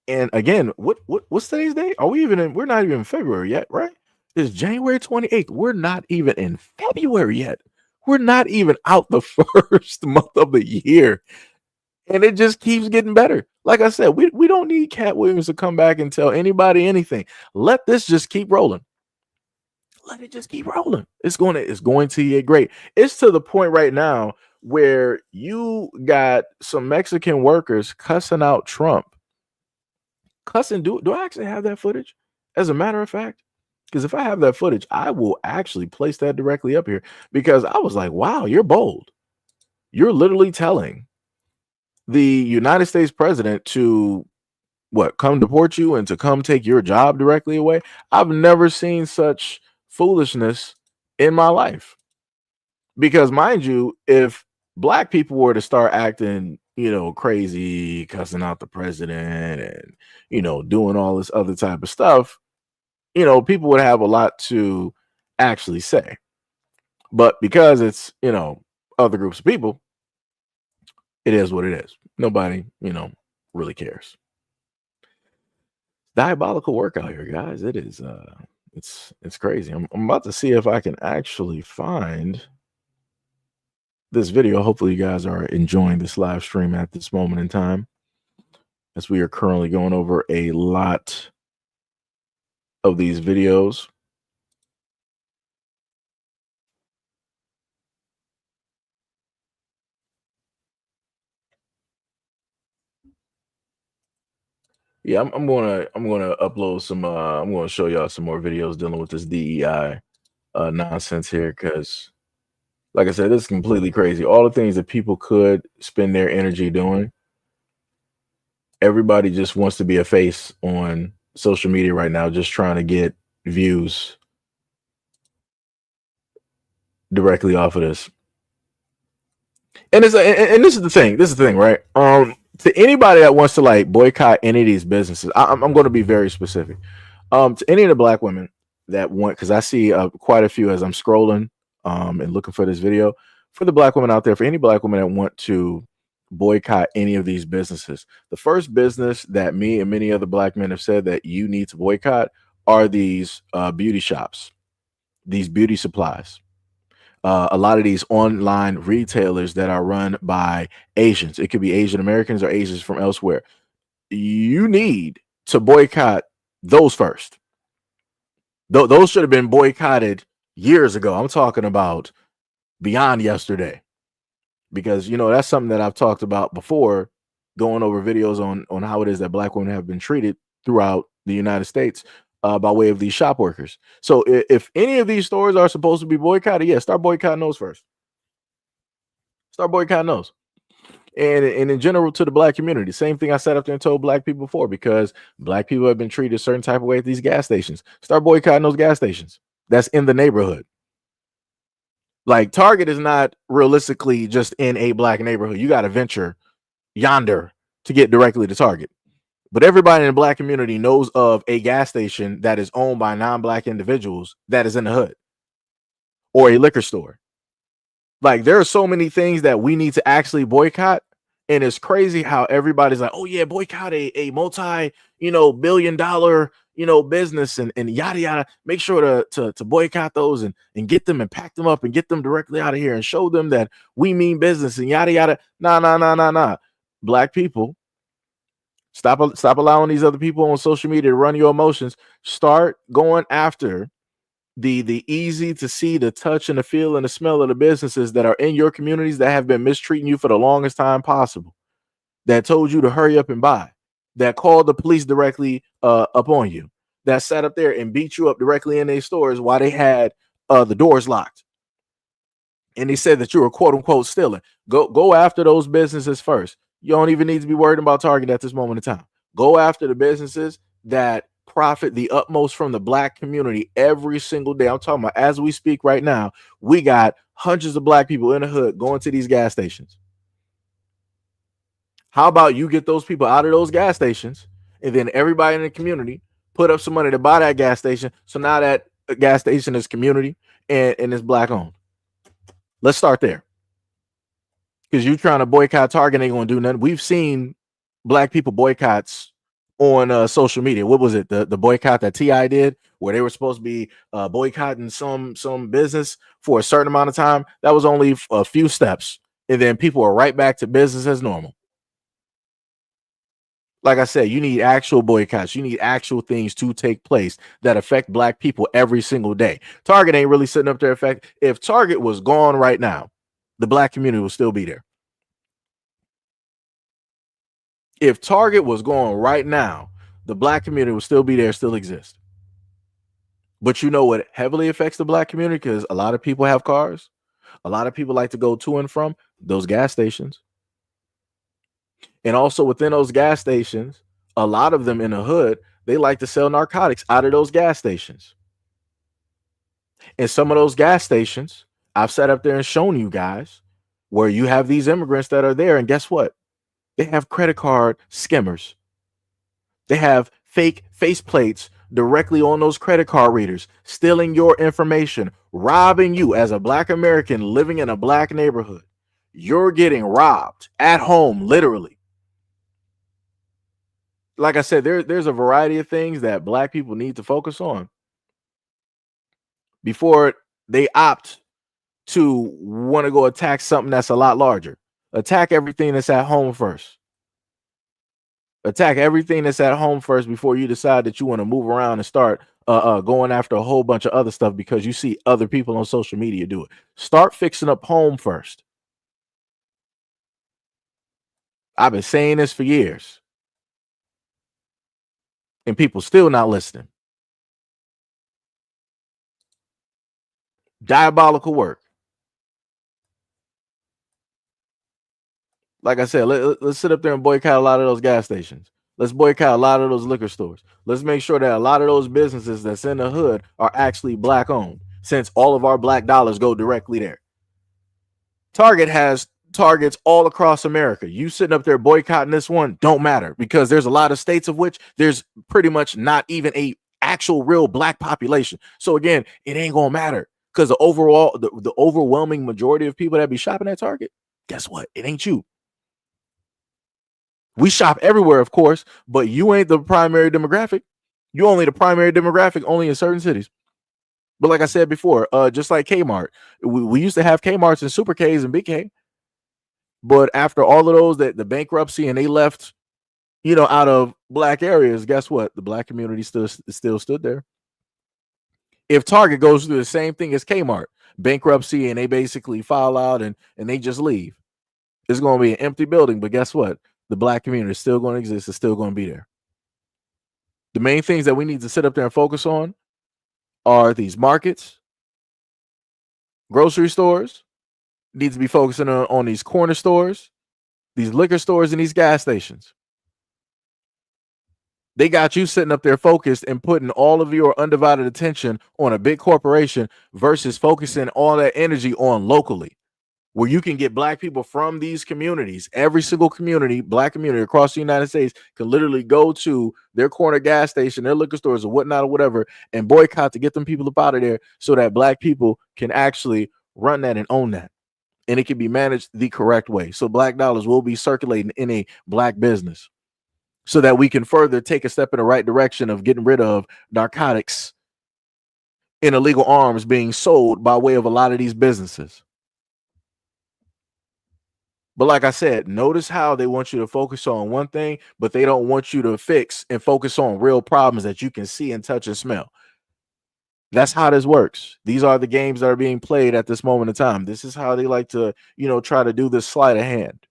Speaker 1: And again, what's today's date? Are we even in? We're not even in February yet, right? It's January 28th. We're not even in February yet. We're not even out the first month of the year. And it just keeps getting better. Like I said, we don't need Cat Williams to come back and tell anybody anything. Let this just keep rolling. Let it just keep rolling. It's going to get great. It's to the point right now where you got some Mexican workers cussing out Trump. Cussing, do I actually have that footage? As a matter of fact, because if I have that footage, I will actually place that directly up here because I was like, wow, you're bold. You're literally telling the United States president to come deport you and to come take your job directly away. I've never seen such foolishness in my life. Because mind you, if black people were to start acting, crazy, cussing out the president and, doing all this other type of stuff, people would have a lot to actually say. But because it's, other groups of people, it is what it is. Nobody, really cares. Diabolical work out here, guys. It is it's crazy. I'm about to see if I can actually find this video. Hopefully you guys are enjoying this live stream at this moment in time, as we are currently going over a lot of these videos. Yeah, I'm gonna upload some. I'm gonna show y'all some more videos dealing with this DEI nonsense here, because, like I said, this is completely crazy. All the things that people could spend their energy doing, everybody just wants to be a face on social media right now, just trying to get views directly off of this. And and this is the thing. This is the thing, right? To anybody that wants to boycott any of these businesses, I'm going to be very specific. To any of the black women that want, because I see quite a few as I'm scrolling and looking for this video. For the black women out there, for any black women that want to boycott any of these businesses, the first business that me and many other black men have said that you need to boycott are these beauty shops, these beauty supplies. A lot of these online retailers that are run by Asians. It could be Asian Americans or Asians from elsewhere. You need to boycott those first. Those should have been boycotted years ago. I'm talking about beyond yesterday, because that's something that I've talked about before, going over videos on how it is that black women have been treated throughout the United States. by way of these shop workers. So if any of these stores are supposed to be boycotted, yeah, start boycotting those first. Start boycotting those. And in general to the black community, same thing I sat up there and told black people before, because black people have been treated a certain type of way at these gas stations. Start boycotting those gas stations that's in the neighborhood. Like Target is not realistically just in a black neighborhood. You got to venture yonder to get directly to Target. But everybody in the black community knows of a gas station that is owned by non-black individuals that is in the hood, or a liquor store. Like there are so many things that we need to actually boycott. And it's crazy how everybody's like, oh yeah, boycott a multi, $billion, business and yada yada. Make sure to boycott those and get them and pack them up and get them directly out of here and show them that we mean business and yada yada. Nah. Black people, stop allowing these other people on social media to run your emotions. Start going after the easy to see, the touch, and the feel and the smell of the businesses that are in your communities that have been mistreating you for the longest time possible, that told you to hurry up and buy, that called the police directly up on you, that sat up there and beat you up directly in their stores while they had the doors locked, and they said that you were quote unquote stealing. Go after those businesses first. You don't even need to be worried about Target at this moment in time. Go after the businesses that profit the utmost from the black community every single day. I'm talking about as we speak right now, we got hundreds of black people in the hood going to these gas stations. How about you get those people out of those gas stations, and then everybody in the community put up some money to buy that gas station. So now that gas station is community and it's black owned. Let's start there. Because you trying to boycott Target ain't gonna do nothing. We've seen black people boycotts on social media. What was it? The boycott that T.I. did, where they were supposed to be boycotting some business for a certain amount of time. That was only a few steps, and then people are right back to business as normal. Like I said, you need actual boycotts. You need actual things to take place that affect black people every single day. Target ain't really sitting up there. If Target was gone right now, the black community will still be there. If Target was going right now, the black community will still be there, still exist. But you know what heavily affects the black community? Because a lot of people have cars. A lot of people like to go to and from those gas stations. And also within those gas stations, a lot of them in the hood, they like to sell narcotics out of those gas stations. And some of those gas stations, I've sat up there and shown you guys where you have these immigrants that are there. And guess what? They have credit card skimmers. They have fake face plates directly on those credit card readers, stealing your information, robbing you as a black American living in a black neighborhood. You're getting robbed at home, literally. Like I said, there's a variety of things that black people need to focus on before they opt to want to go attack something that's a lot larger. Attack everything that's at home first. Attack everything that's at home first before you decide that you want to move around and start going after a whole bunch of other stuff because you see other people on social media do it. Start fixing up home first. I've been saying this for years, and people still not listening. Diabolical work. Like I said, let's sit up there and boycott a lot of those gas stations. Let's boycott a lot of those liquor stores. Let's make sure that a lot of those businesses that's in the hood are actually black owned, since all of our black dollars go directly there. Target has targets all across America. You sitting up there boycotting this one don't matter, because there's a lot of states of which there's pretty much not even a actual real black population. So again, it ain't gonna matter, because the overwhelming majority of people that be shopping at Target, guess what? It ain't you. We shop everywhere, of course, but you ain't the primary demographic. You only the primary demographic only in certain cities. But like I said before, just like Kmart, we used to have Kmarts and Super Ks and Big K. But after all of those, that the bankruptcy and they left, out of black areas, guess what? The black community still stood there. If Target goes through the same thing as Kmart, bankruptcy, and they basically file out and they just leave, it's going to be an empty building. But guess what? The black community is still going to exist. It's still going to be there. The main things that we need to sit up there and focus on are these markets, grocery stores, need to be focusing on these corner stores, these liquor stores, and these gas stations. They got you sitting up there focused and putting all of your undivided attention on a big corporation versus focusing all that energy on locally, where you can get black people from these communities. Every single community, black community across the United States can literally go to their corner gas station, their liquor stores or whatnot or whatever, and boycott to get them people up out of there so that black people can actually run that and own that. And it can be managed the correct way. So black dollars will be circulating in a black business so that we can further take a step in the right direction of getting rid of narcotics and illegal arms being sold by way of a lot of these businesses. But like I said, notice how they want you to focus on one thing, but they don't want you to fix and focus on real problems that you can see and touch and smell. That's how this works. These are the games that are being played at this moment in time. This is how they like to, try to do this sleight of hand.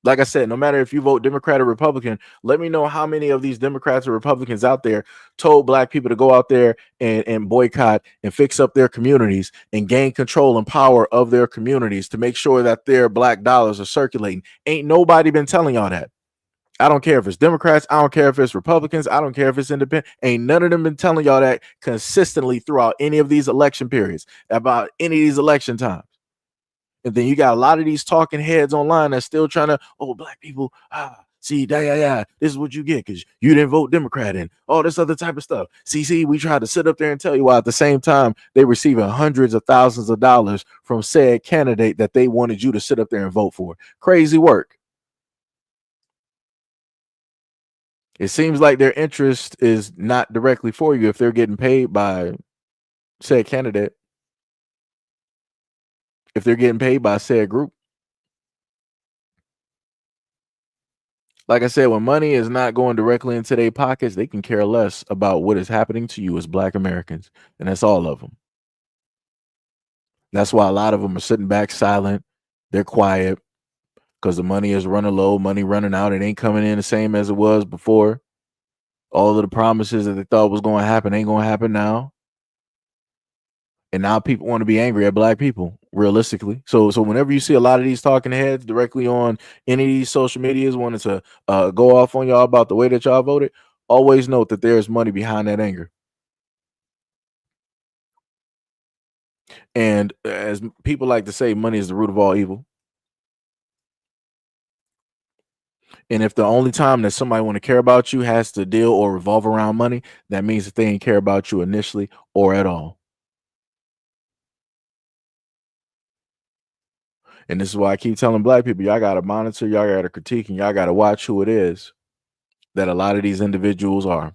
Speaker 1: Like I said, no matter if you vote Democrat or Republican, let me know how many of these Democrats or Republicans out there told black people to go out there and boycott and fix up their communities and gain control and power of their communities to make sure that their black dollars are circulating. Ain't nobody been telling y'all that. I don't care if it's Democrats. I don't care if it's Republicans. I don't care if it's independent. Ain't none of them been telling y'all that consistently throughout any of these election periods about any of these election times. And then you got a lot of these talking heads online that's still trying to, black people, see, this is what you get because you didn't vote Democrat and all this other type of stuff. See, we tried to sit up there and tell you while at the same time they receiving hundreds of thousands of dollars from said candidate that they wanted you to sit up there and vote for. Crazy work. It seems like their interest is not directly for you if they're getting paid by said candidate. If they're getting paid by said group. Like I said, when money is not going directly into their pockets, they can care less about what is happening to you as black Americans. And that's all of them. That's why a lot of them are sitting back silent. They're quiet because the money is running low, money running out. It ain't coming in the same as it was before. All of the promises that they thought was going to happen ain't going to happen now. And now people want to be angry at black people, realistically. So whenever you see a lot of these talking heads directly on any of these social medias wanting to go off on y'all about the way that y'all voted, always note that there's money behind that anger. And as people like to say, money is the root of all evil. And if the only time that somebody want to care about you has to deal or revolve around money, that means that they ain't care about you initially or at all. And this is why I keep telling black people, y'all got to monitor, y'all got to critique, and y'all got to watch who it is that a lot of these individuals are.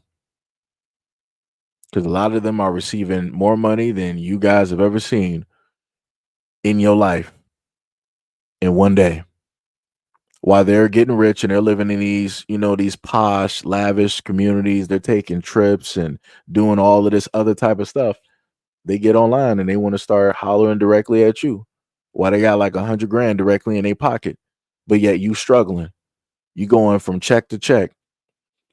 Speaker 1: Because a lot of them are receiving more money than you guys have ever seen in your life in one day. While they're getting rich and they're living in these, these posh, lavish communities, they're taking trips and doing all of this other type of stuff. They get online and they want to start hollering directly at you. Why they got like $100 grand directly in their pocket, but yet you struggling. You going from check to check.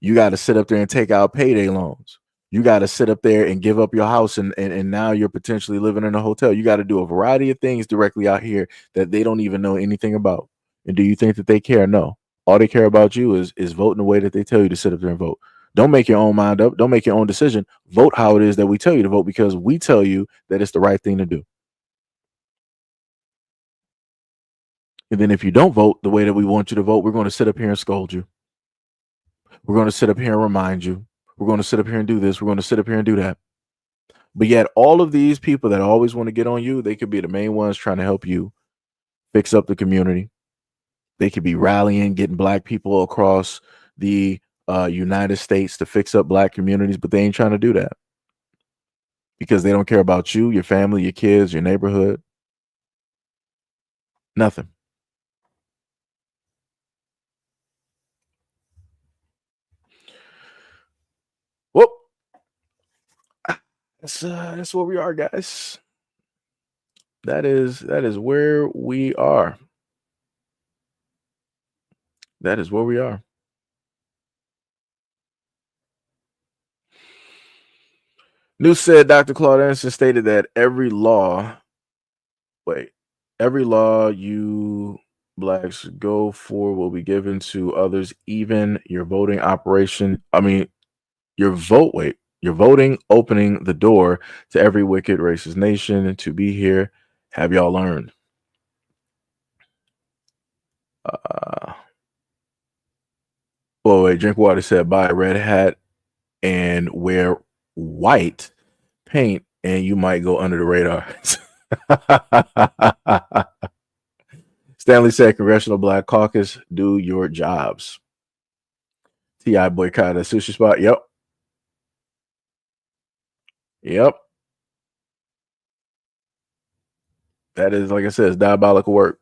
Speaker 1: You got to sit up there and take out payday loans. You got to sit up there and give up your house and now you're potentially living in a hotel. You got to do a variety of things directly out here that they don't even know anything about. And do you think that they care? No. All they care about you is voting the way that they tell you to sit up there and vote. Don't make your own mind up. Don't make your own decision. Vote how it is that we tell you to vote because we tell you that it's the right thing to do. And then if you don't vote the way that we want you to vote, we're going to sit up here and scold you. We're going to sit up here and remind you. We're going to sit up here and do this. We're going to sit up here and do that. But yet all of these people that always want to get on you, they could be the main ones trying to help you fix up the community. They could be rallying, getting black people across the United States to fix up black communities, but they ain't trying to do that because they don't care about you, your family, your kids, your neighborhood. Nothing. Whoop. That's where we are, guys. That is where we are. That is where we are. News said Dr. Claude Allen stated that every law you blacks go for will be given to others, even your voting operation. I mean, your voting opening the door to every wicked racist nation to be here. Have y'all learned? Drinkwater said buy a red hat and wear white paint, and you might go under the radar. Stanley said, Congressional Black Caucus, do your jobs. T.I. boycott a sushi spot. Yep. That is, like I said, it's diabolical work.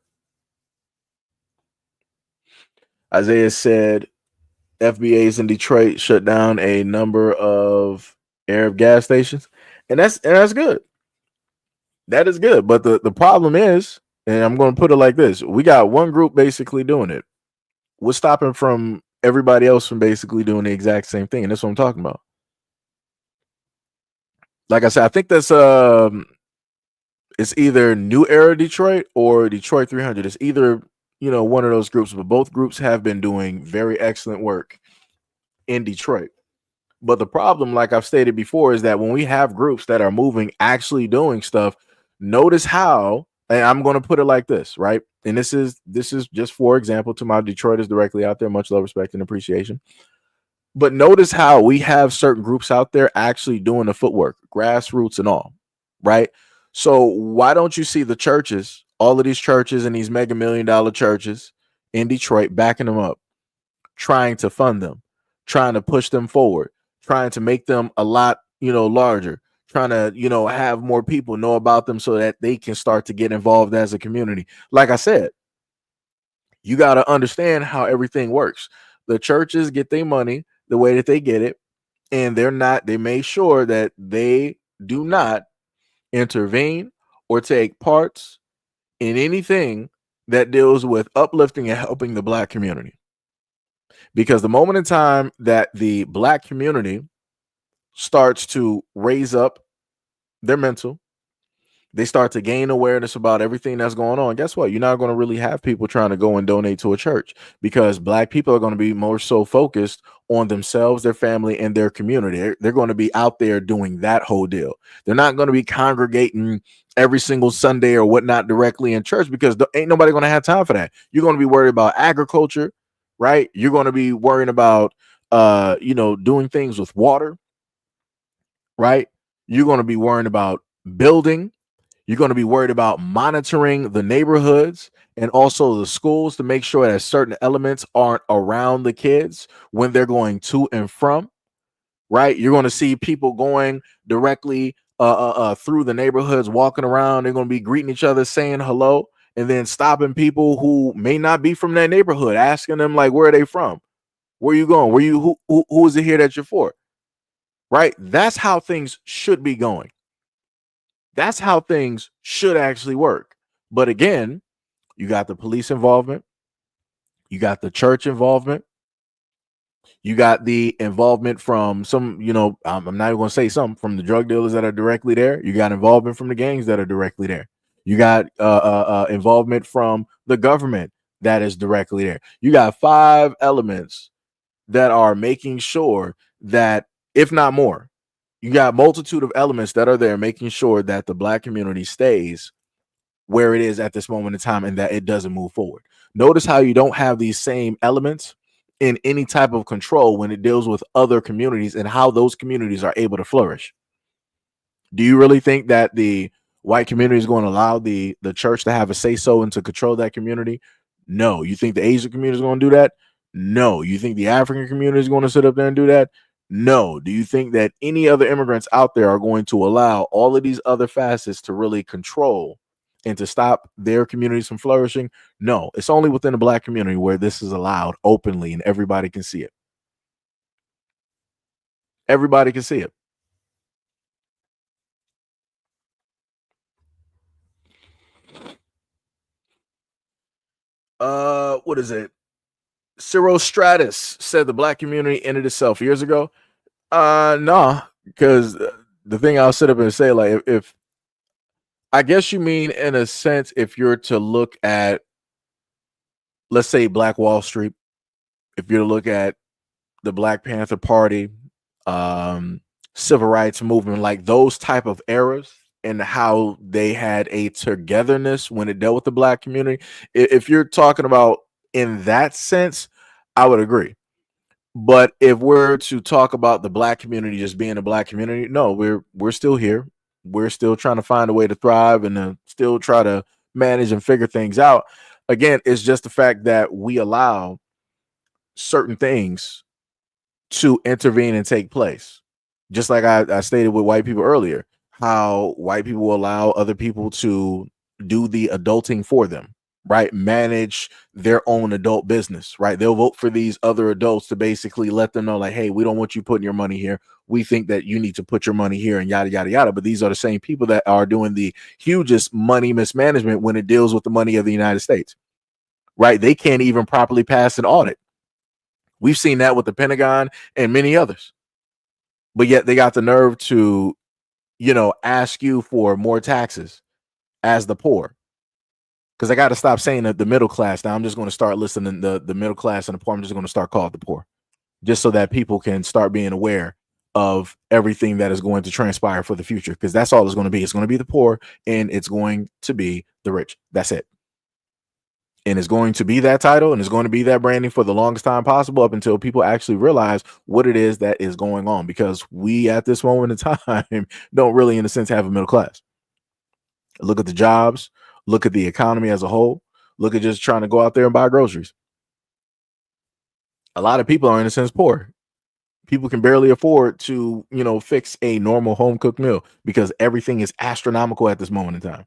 Speaker 1: Isaiah said, FBAs in Detroit shut down a number of Arab gas stations. And that's good. That is good. But the problem is, and I'm going to put it like this, we got one group basically doing it. What's stopping from everybody else from basically doing the exact same thing? And that's what I'm talking about. Like I said, I think that's it's either New Era Detroit or Detroit 300. It's either, one of those groups, but both groups have been doing very excellent work in Detroit. But the problem, like I've stated before, is that when we have groups that are moving, actually doing stuff, notice how, and I'm going to put it like this, right? And this is just for example to my Detroiters directly out there, much love, respect, and appreciation. But notice how we have certain groups out there actually doing the footwork, grassroots and all, right? So why don't you see the churches, all of these churches and these mega $1 million churches in Detroit backing them up, trying to fund them, trying to push them forward, trying to make them a lot, larger, trying to, have more people know about them so that they can start to get involved as a community. Like I said, you got to understand how everything works. The churches get their money the way that they get it, and they made sure that they do not intervene or take parts in anything that deals with uplifting and helping the Black community. Because the moment in time that the Black community starts to raise up their mental, they start to gain awareness about everything that's going on. Guess what? You're not going to really have people trying to go and donate to a church, because Black people are going to be more so focused on themselves, their family, and their community. They're going to be out there doing that whole deal. They're not going to be congregating every single Sunday or whatnot directly in church, because ain't nobody going to have time for that. You're going to be worried about agriculture, right? You're going to be worrying about, doing things with water, right? You're going to be worrying about building. You're going to be worried about monitoring the neighborhoods and also the schools to make sure that certain elements aren't around the kids when they're going to and from, right? You're going to see people going directly through the neighborhoods, walking around. They're going to be greeting each other, saying hello, and then stopping people who may not be from that neighborhood, asking them, like, where are they from? Where you going? Who is it here that you're for? Right? That's how things should be going. That's how things should actually work. But again, you got the police involvement, you got the church involvement, you got the involvement from some, I'm not even going to say some, from the drug dealers that are directly there. You got involvement from the gangs that are directly there. You got involvement from the government that is directly there. You got 5 elements that are making sure that, if not more, you got multitude of elements that are there making sure that the Black community stays where it is at this moment in time and that it doesn't move forward. Notice how you don't have these same elements in any type of control when it deals with other communities and how those communities are able to flourish. Do you really think that the white community is going to allow the church to have a say-so and to control that community? No. You think the Asian community is going to do that? No. You think the African community is going to sit up there and do that? No. Do you think that any other immigrants out there are going to allow all of these other facets to really control and to stop their communities from flourishing? No. It's only within the Black community where this is allowed openly and everybody can see it. Everybody can see it. What is it? Cyril Stratus said the Black community ended itself years ago. No, because the thing I'll sit up and say, like, if I guess you mean in a sense, if you're to look at, let's say, Black Wall Street, if you're to look at the Black Panther Party, um, civil rights movement, like those type of eras, and how they had a togetherness when it dealt with the Black community. If you're talking about in that sense, I would agree. But if we're to talk about the Black community just being a Black community, no, we're still here. We're still trying to find a way to thrive and to still try to manage and figure things out. Again, it's just the fact that we allow certain things to intervene and take place. Just like I stated with white people earlier, how white people will allow other people to do the adulting for them, right? Manage their own adult business, right? They'll vote for these other adults to basically let them know, like, hey, we don't want you putting your money here. We think that you need to put your money here and yada, yada, yada. But these are the same people that are doing the hugest money mismanagement when it deals with the money of the United States, right? They can't even properly pass an audit. We've seen that with the Pentagon and many others. But yet they got the nerve to, ask you for more taxes as the poor. Because I got to stop saying that the middle class. Now I'm just going to start listening to the middle class and the poor. I'm just going to start calling the poor, just so that people can start being aware of everything that is going to transpire for the future. Because that's all it's going to be. It's going to be the poor and it's going to be the rich. That's it. And it's going to be that title and it's going to be that branding for the longest time possible, up until people actually realize what it is that is going on. Because we, at this moment in time, don't really, in a sense, have a middle class. Look at the jobs, look at the economy as a whole, look at just trying to go out there and buy groceries. A lot of people are, in a sense, poor. People can barely afford to, fix a normal home cooked meal because everything is astronomical at this moment in time.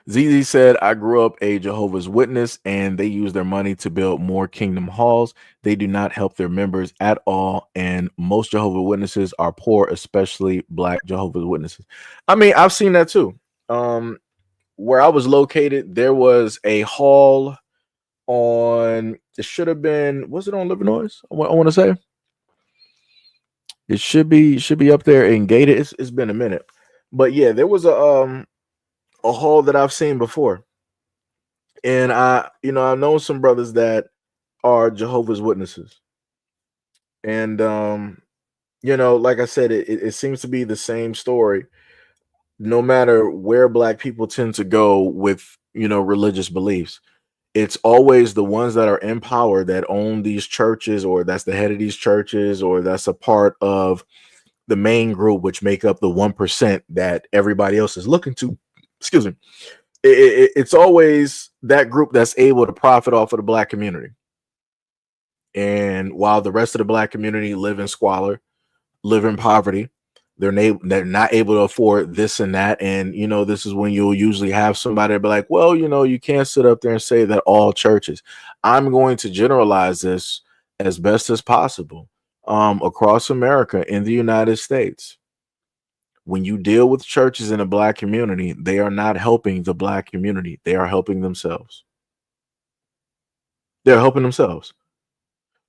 Speaker 1: ZZ said, I grew up a Jehovah's Witness and they use their money to build more kingdom halls. They do not help their members at all. And most Jehovah's Witnesses are poor, especially Black Jehovah's Witnesses. I mean, I've seen that too. Where I was located, there was a hall on, it should have been, was it on Livernois? I want to say it should be up there and gated. It's been a minute. But yeah, there was a hall that I've seen before. And I've known some brothers that are Jehovah's Witnesses. And like I said, it seems to be the same story, no matter where Black people tend to go with, religious beliefs. It's always the ones that are in power that own these churches, or that's the head of these churches, or that's a part of the main group, which make up the 1% that everybody else is looking to. Excuse me. It's always that group that's able to profit off of the Black community. And while the rest of the Black community live in squalor, live in poverty, they're not able to afford this and that. And, this is when you'll usually have somebody be like, well, you can't sit up there and say that all churches. I'm going to generalize this as best as possible across America, in the United States. When you deal with churches in a Black community, they are not helping the Black community. They are helping themselves. They're helping themselves.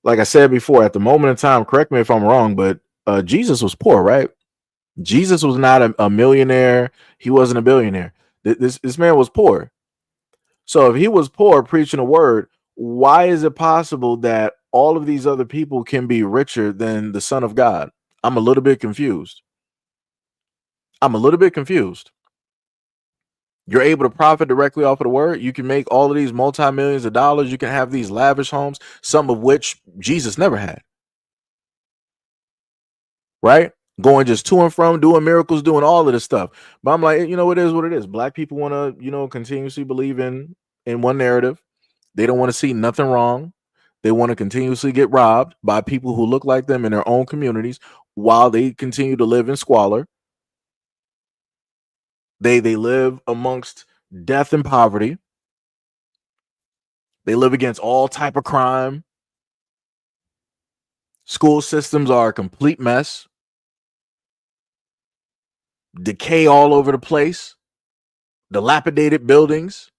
Speaker 1: Like I said before, at the moment in time, correct me if I'm wrong, but Jesus was poor, right? Jesus was not a millionaire. He wasn't a billionaire. This man was poor. So if he was poor preaching a word, why is it possible that all of these other people can be richer than the Son of God? I'm a little bit confused. You're able to profit directly off of the word. You can make all of these multi-millions of dollars. You can have these lavish homes, some of which Jesus never had. Right? Going just to and from, doing miracles, doing all of this stuff. But I'm like, it is what it is. Black people want to, continuously believe in one narrative. They don't want to see nothing wrong. They want to continuously get robbed by people who look like them in their own communities while they continue to live in squalor. They live amongst death and poverty. They live against all type of crime. School systems are a complete mess. Decay all over the place. Dilapidated buildings.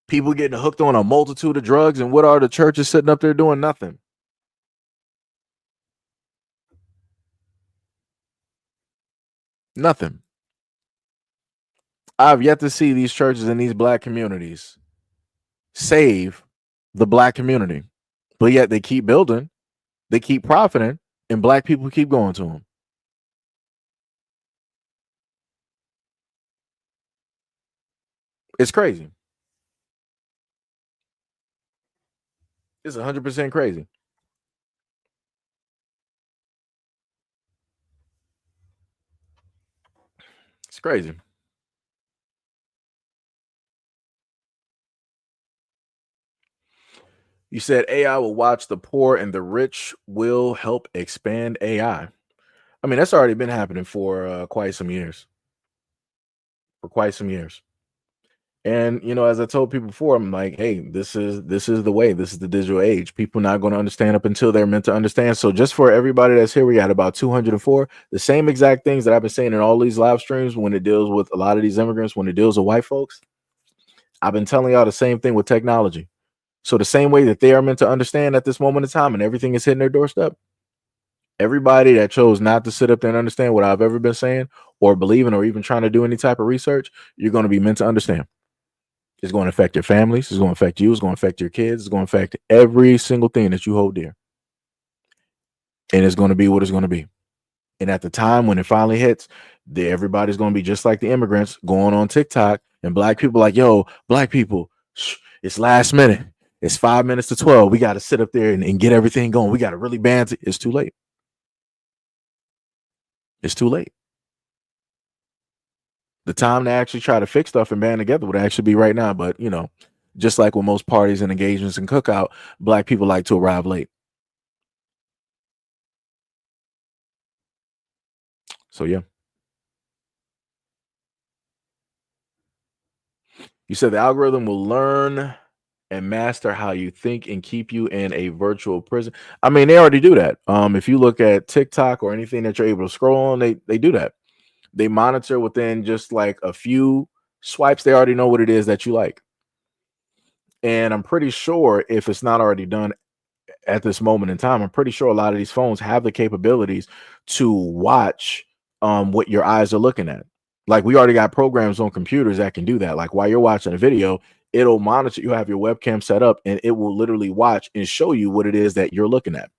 Speaker 1: People getting hooked on a multitude of drugs, and what are the churches sitting up there doing? Nothing. Nothing. I've yet to see these churches in these black communities save the black community, but yet they keep building, they keep profiting, and black people keep going to them. It's crazy. It's 100% crazy. It's crazy. You said AI will watch the poor and the rich will help expand AI. I mean, that's already been happening for quite some years. For quite some years. And as I told people before, I'm like, hey, this is the way. This is the digital age. People not going to understand up until they're meant to understand. So just for everybody that's here, we got about 204. The same exact things that I've been saying in all these live streams when it deals with a lot of these immigrants, when it deals with white folks. I've been telling y'all the same thing with technology. So the same way that they are meant to understand at this moment in time and everything is hitting their doorstep, everybody that chose not to sit up there and understand what I've ever been saying or believing or even trying to do any type of research, you're going to be meant to understand. It's going to affect your families. It's going to affect you. It's going to affect your kids. It's going to affect every single thing that you hold dear. And it's going to be what it's going to be. And at the time when it finally hits, everybody's going to be just like the immigrants going on TikTok and black people like, yo, black people, it's last minute. It's 5 minutes to 12. We got to sit up there and get everything going. We got to really band. It's too late. It's too late. The time to actually try to fix stuff and band together would actually be right now. But, just like with most parties and engagements and cookout, black people like to arrive late. So, yeah. You said the algorithm will learn and master how you think and keep you in a virtual prison. I mean, they already do that. If you look at TikTok or anything that you're able to scroll on, they do that. They monitor within just like a few swipes. They already know what it is that you like. And I'm pretty sure if it's not already done at this moment in time, I'm pretty sure a lot of these phones have the capabilities to watch what your eyes are looking at. Like we already got programs on computers that can do that. Like while you're watching a video, it'll monitor, you have your webcam set up and it will literally watch and show you what it is that you're looking at.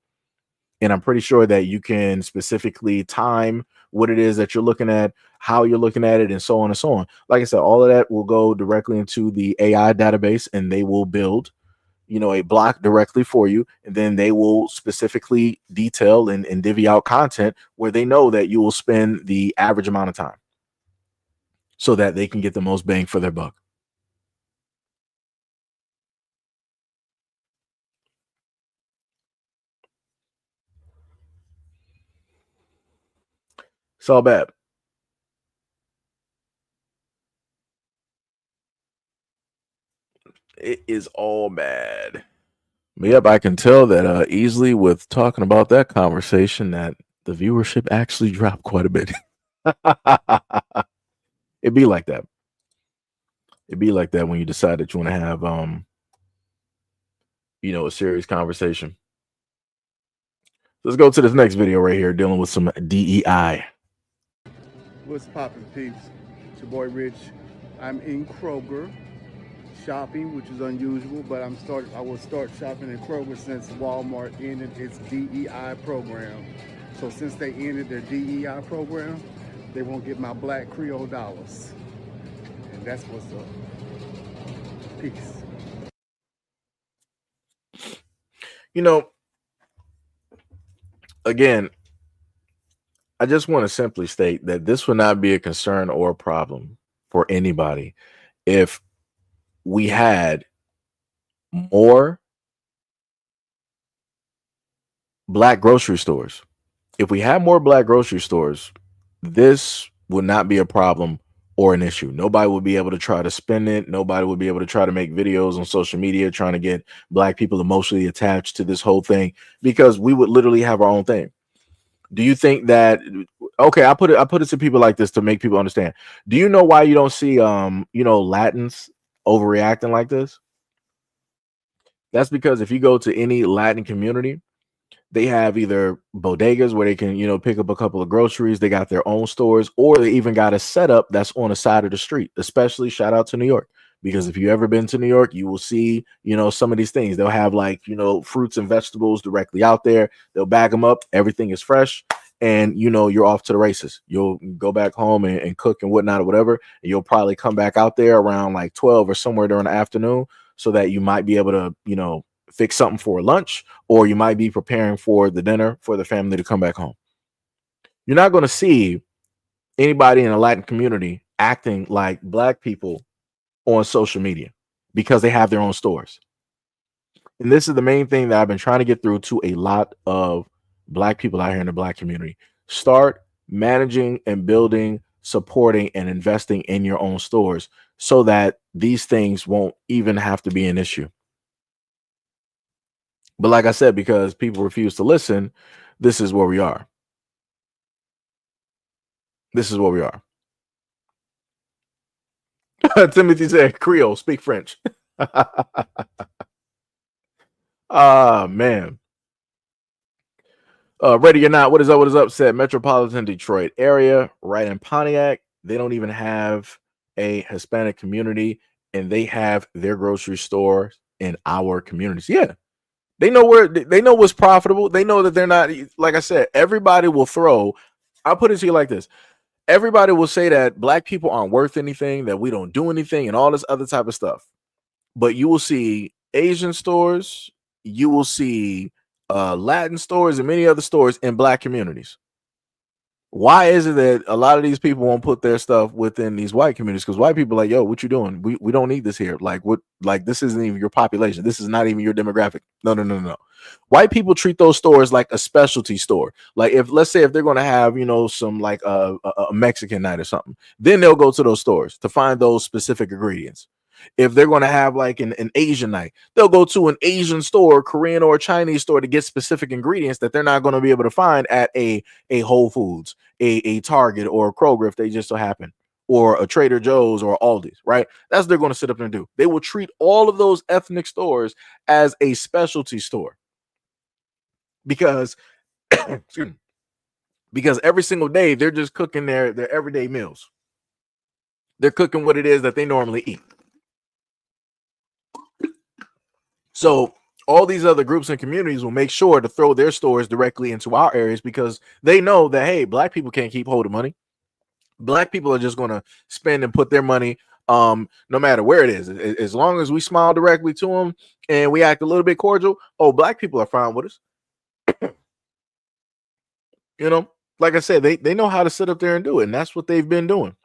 Speaker 1: And I'm pretty sure that you can specifically time what it is that you're looking at, how you're looking at it, and so on and so on. Like I said, all of that will go directly into the AI database and they will build, a block directly for you. And then they will specifically detail and divvy out content where they know that you will spend the average amount of time so that they can get the most bang for their buck. It's all bad. It is all bad. But yep, I can tell that easily with talking about that conversation that the viewership actually dropped quite a bit. It'd be like that. It'd be like that when you decide that you want to have a serious conversation. Let's go to this next video right here dealing with some DEI.
Speaker 11: What's poppin', peeps? It's your boy Rich. I'm in Kroger shopping, which is unusual, but I will start shopping in Kroger since Walmart ended its DEI program. So since they ended their DEI program, they won't get my black Creole dollars. And that's what's up. Peace.
Speaker 1: Again, I just want to simply state that this would not be a concern or a problem for anybody if we had more black grocery stores. If we had more black grocery stores, this would not be a problem or an issue. Nobody would be able to try to spin it. Nobody would be able to try to make videos on social media trying to get black people emotionally attached to this whole thing because we would literally have our own thing. Do you think that I put it to people like this to make people understand. Do you know why you don't see Latins overreacting like this? That's because if you go to any Latin community, they have either bodegas where they can, pick up a couple of groceries. They got their own stores, or they even got a setup that's on the side of the street. Especially shout out to New York, because if you ever been to New York, you will see, some of these things. They'll have like, fruits and vegetables directly out there. They'll bag them up. Everything is fresh. And you're off to the races. You'll go back home and cook and whatnot or whatever. And you'll probably come back out there around like 12 or somewhere during the afternoon, so that you might be able to, fix something for lunch, or you might be preparing for the dinner for the family to come back home. You're not going to see anybody in a Latin community acting like Black people on social media, because they have their own stores. And this is the main thing that I've been trying to get through to a lot of Black people out here in the Black community. Start managing and building, supporting, and investing in your own stores, so that these things won't even have to be an issue. But like I said, because people refuse to listen, this is where we are. This is where we are. Timothy said, Creole, speak French. Ah, man. Ready or not, what is up? What is up? Said Metropolitan Detroit area, right in Pontiac. They don't even have a Hispanic community, and they have their grocery store in our communities. Yeah. They know what's profitable. They know that they're not, like I said, everybody will throw. I'll put it to you like this. Everybody will say that Black people aren't worth anything, that we don't do anything, and all this other type of stuff. But you will see Asian stores, you will see Latin stores, and many other stores in Black communities. Why is it that a lot of these people won't put their stuff within these white communities? Because white people are like, yo, what you doing? We don't need this here. Like, what? Like, this isn't even your population. This is not even your demographic. No. White people treat those stores like a specialty store. Like, if let's say if they're going to have, some like a Mexican night or something, then they'll go to those stores to find those specific ingredients. If they're going to have like an Asian night, they'll go to an Asian store, Korean or Chinese store, to get specific ingredients that they're not going to be able to find at a Whole Foods, a Target, or a Kroger, if they just so happen, or a Trader Joe's or Aldi's, right? That's what they're going to sit up and do. They will treat all of those ethnic stores as a specialty store, because because every single day they're just cooking their everyday meals. They're cooking what it is that they normally eat. So all these other groups and communities will make sure to throw their stores directly into our areas, because they know that, hey, Black people can't keep hold of money. Black people are just going to spend and put their money no matter where it is. As long as we smile directly to them and we act a little bit cordial, Black people are fine with us. Like I said, they know how to sit up there and do it, and that's what they've been doing.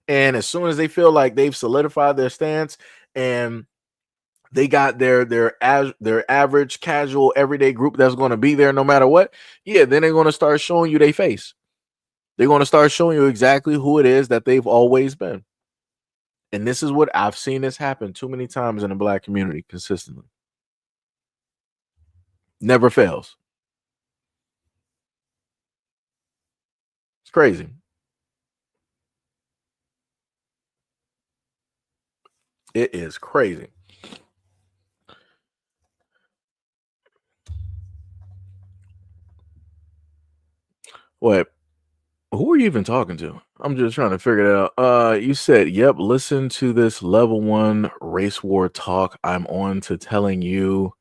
Speaker 1: And as soon as they feel like they've solidified their stance and they got their average, casual, everyday group that's going to be there no matter what, yeah, then they're going to start showing you their face. They're going to start showing you exactly who it is that they've always been. And this is what I've seen this happen too many times in the Black community consistently. Never fails. It's crazy. It is crazy. What? Who are you even talking to? I'm just trying to figure it out. You said, yep, listen to this level 1 race war talk. I'm on to telling you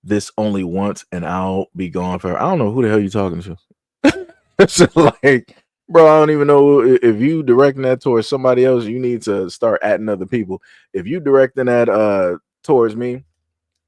Speaker 1: this only once and I'll be gone forever. I don't know who the hell you talking to. It's like, bro, I don't even know if you directing that towards somebody else. You need to start adding other people. If you directing that towards me,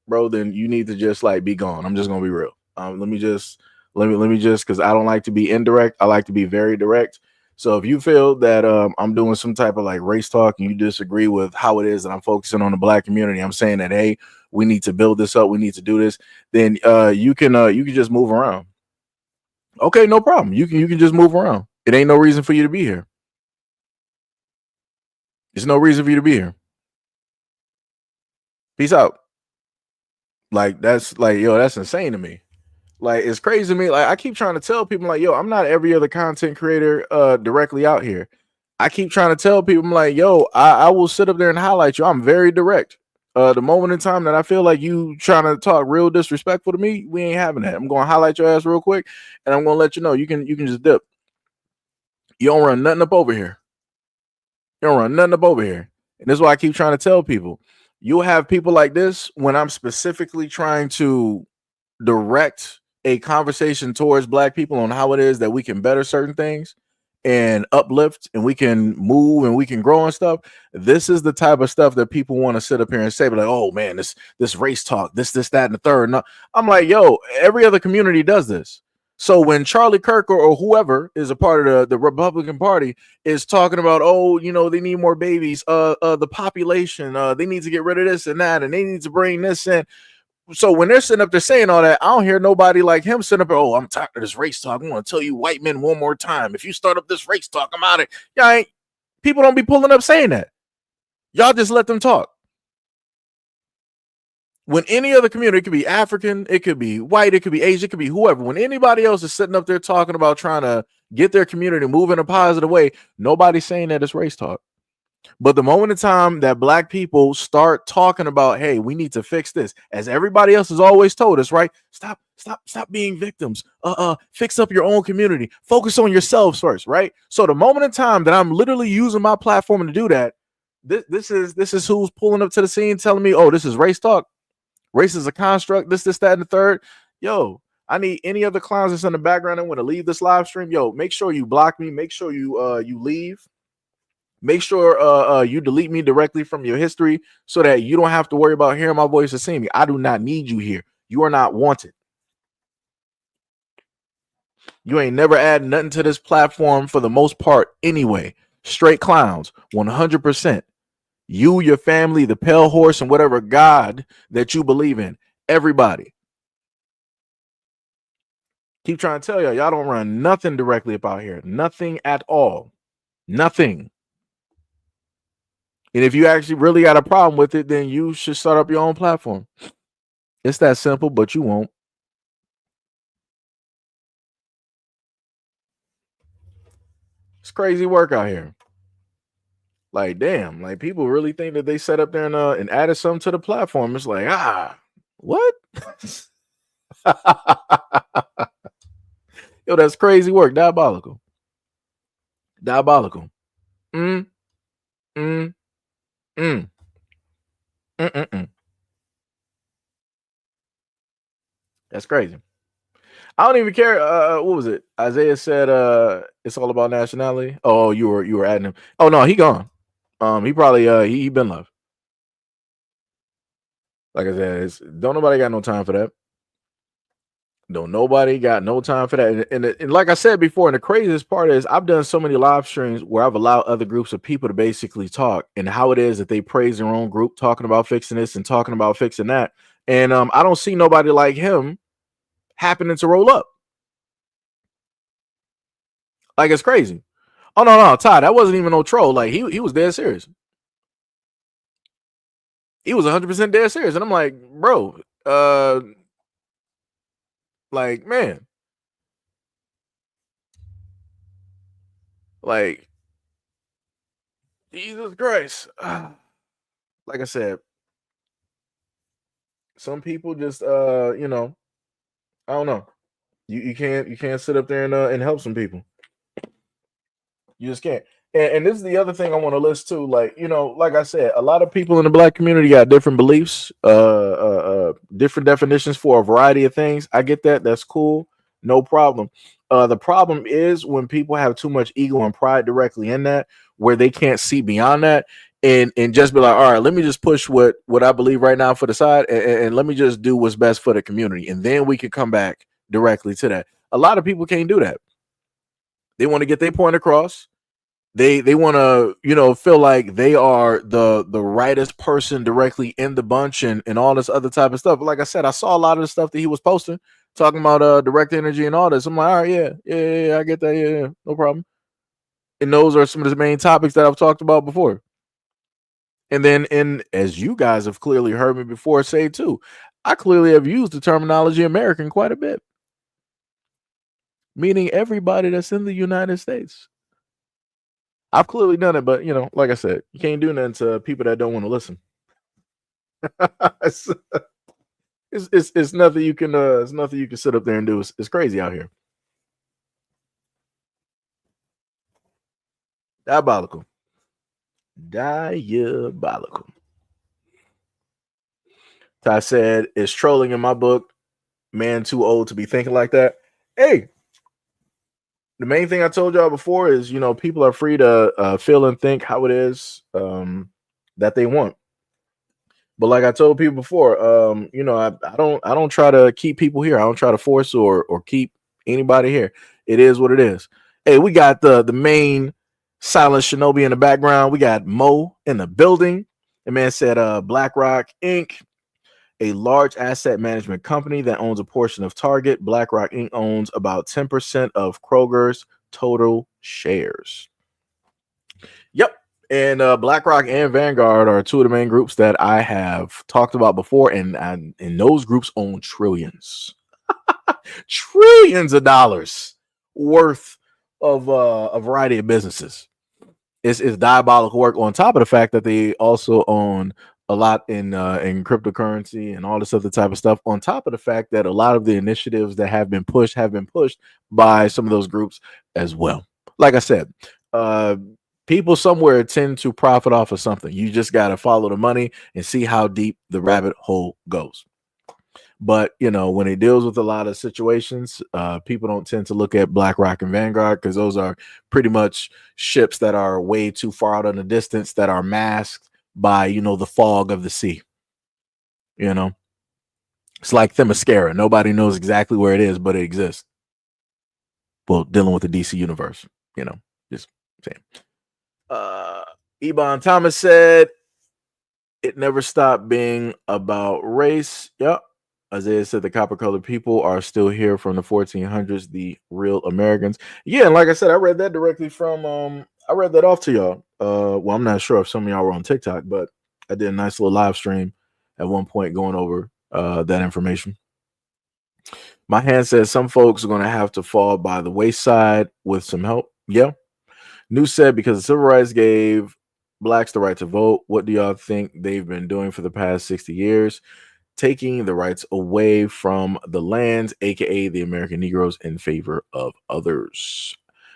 Speaker 1: bro, then you need to just like be gone. I'm just gonna be real. Let me just, because I don't like to be indirect. I like to be very direct. So if you feel that I'm doing some type of like race talk and you disagree with how it is that I'm focusing on the Black community, I'm saying that, hey, we need to build this up, we need to do this, then you can just move around. Okay, no problem. You can just move around. It ain't no reason for you to be here. There's no reason for you to be here. Peace out. Like, that's like, yo, that's insane to me. Like, it's crazy to me. Like, I keep trying to tell people, like, yo, I'm not every other content creator directly out here. I keep trying to tell people, I'm like, yo, I will sit up there and highlight you. I'm very direct. The moment in time that I feel like you trying to talk real disrespectful to me, we ain't having that. I'm going to highlight your ass real quick, and I'm going to let you know you can just dip. You don't run nothing up over here. You don't run nothing up over here. And this is why I keep trying to tell people. You'll have people like this when I'm specifically trying to direct a conversation towards black people on how it is that we can better certain things and uplift, and we can move and we can grow and stuff. This is the type of stuff that people want to sit up here and say, but like, oh man, this race talk, this, that, and the third. No, I'm like, yo, every other community does this. So when Charlie Kirk or whoever is a part of the Republican Party is talking about, oh, you know, they need more babies, the population, they need to get rid of this and that, and they need to bring this in. So when they're sitting up there saying all that, I don't hear nobody like him sitting up there, oh, I'm tired of this race talk. I'm going to tell you white men one more time. If you start up this race talk, I'm out of it. Y'all people don't be pulling up saying that. Y'all just let them talk. When any other community, it could be African, it could be white, it could be Asian, it could be whoever. When anybody else is sitting up there talking about trying to get their community moving a positive way, nobody's saying that it's race talk. But the moment in time that black people start talking about, hey, we need to fix this, as everybody else has always told us, right? Stop being victims. Fix up your own community. Focus on yourselves first, right? So the moment in time that I'm literally using my platform to do that, this is who's pulling up to the scene telling me, oh, this is race talk. Race is a construct, this, that, and the third. Yo, I need any other clowns that's in the background that want to leave this live stream. Yo, make sure you block me. Make sure you leave. Make sure you delete me directly from your history so that you don't have to worry about hearing my voice or seeing me. I do not need you here. You are not wanted. You ain't never add nothing to this platform for the most part anyway. Straight clowns, 100%. You, your family, the pale horse, and whatever God that you believe in. Everybody. Keep trying to tell y'all don't run nothing directly up out here. Nothing at all. Nothing. And if you actually really got a problem with it, then you should start up your own platform. It's that simple, but you won't. It's crazy work out here. Like, damn, like people really think that they set up there and added something to the platform. It's like, what? Yo, that's crazy work. Diabolical. Diabolical. Mm. That's crazy. I don't even care. What was it? Isaiah said it's all about nationality. Oh, you were adding him. Oh no, he gone. He probably he been left. Like I said, don't nobody got no time for that. Don't nobody got no time for that. And like I said before, and the craziest part is I've done so many live streams where I've allowed other groups of people to basically talk and how it is that they praise their own group, talking about fixing this and talking about fixing that. And I don't see nobody like him happening to roll up. Like it's crazy. Oh no, Ty, that wasn't even no troll. Like he was dead serious. He was 100% dead serious, and I'm like, bro, like man, like Jesus Christ. Like I said, some people just you know, I don't know. You can't sit up there and help some people. You just can't. And this is the other thing I want to list too. Like, you know, like I said, a lot of people in the black community got different beliefs, different definitions for a variety of things. I get that. That's cool. No problem. The problem is when people have too much ego and pride directly in that, where they can't see beyond that and just be like, all right, let me just push what I believe right now for the side and let me just do what's best for the community. And then we can come back directly to that. A lot of people can't do that. They want to get their point across. They want to, you know, feel like they are the rightest person directly in the bunch and all this other type of stuff. But like I said, I saw a lot of the stuff that he was posting, talking about direct energy and all this. I'm like, all right, yeah, I get that, yeah, no problem. And those are some of the main topics that I've talked about before. And then, as you guys have clearly heard me before say too, I clearly have used the terminology American quite a bit, meaning everybody that's in the United States. I've clearly done it, but like I said, you can't do nothing to people that don't want to listen. it's, it's nothing you can it's nothing you can sit up there and do. It's crazy out here. Diabolical. Diabolical. Ty said, "It's trolling in my book. Man too old to be thinking like that." Hey, the main thing I told y'all before is, people are free to feel and think how it is that they want. But like I told people before, I don't try to keep people here. I don't try to force or keep anybody here. It is what it is. Hey, we got the main silent shinobi in the background. We got Mo in the building. The man said BlackRock Inc., a large asset management company that owns a portion of Target. BlackRock Inc. owns about 10% of Kroger's total shares. Yep. And BlackRock and Vanguard are two of the main groups that I have talked about before, and those groups own trillions, trillions of dollars worth of a variety of businesses. It's diabolical work. On top of the fact that they also own a lot in cryptocurrency and all this other type of stuff. On top of the fact that a lot of the initiatives that have been pushed by some of those groups as well. Like I said, people somewhere tend to profit off of something. You just got to follow the money and see how deep the rabbit hole goes. But when it deals with a lot of situations, people don't tend to look at BlackRock and Vanguard because those are pretty much ships that are way too far out in the distance, that are masked by the fog of the sea. It's like Themyscira. Nobody knows exactly where it is, but it exists. Well, dealing with the DC universe, just saying. Ebon Thomas said, "It never stopped being about race." Yep. Isaiah said the copper-colored people are still here from the 1400s, the real Americans. Yeah, and like I said, I read that directly from I read that off to y'all. Well, I'm not sure if some of y'all were on TikTok, but I did a nice little live stream at one point going over that information. My hand says some folks are going to have to fall by the wayside with some help. Yeah. New said because the civil rights gave blacks the right to vote. What do y'all think they've been doing for the past 60 years? Taking the rights away from the lands, aka the American Negroes, in favor of others.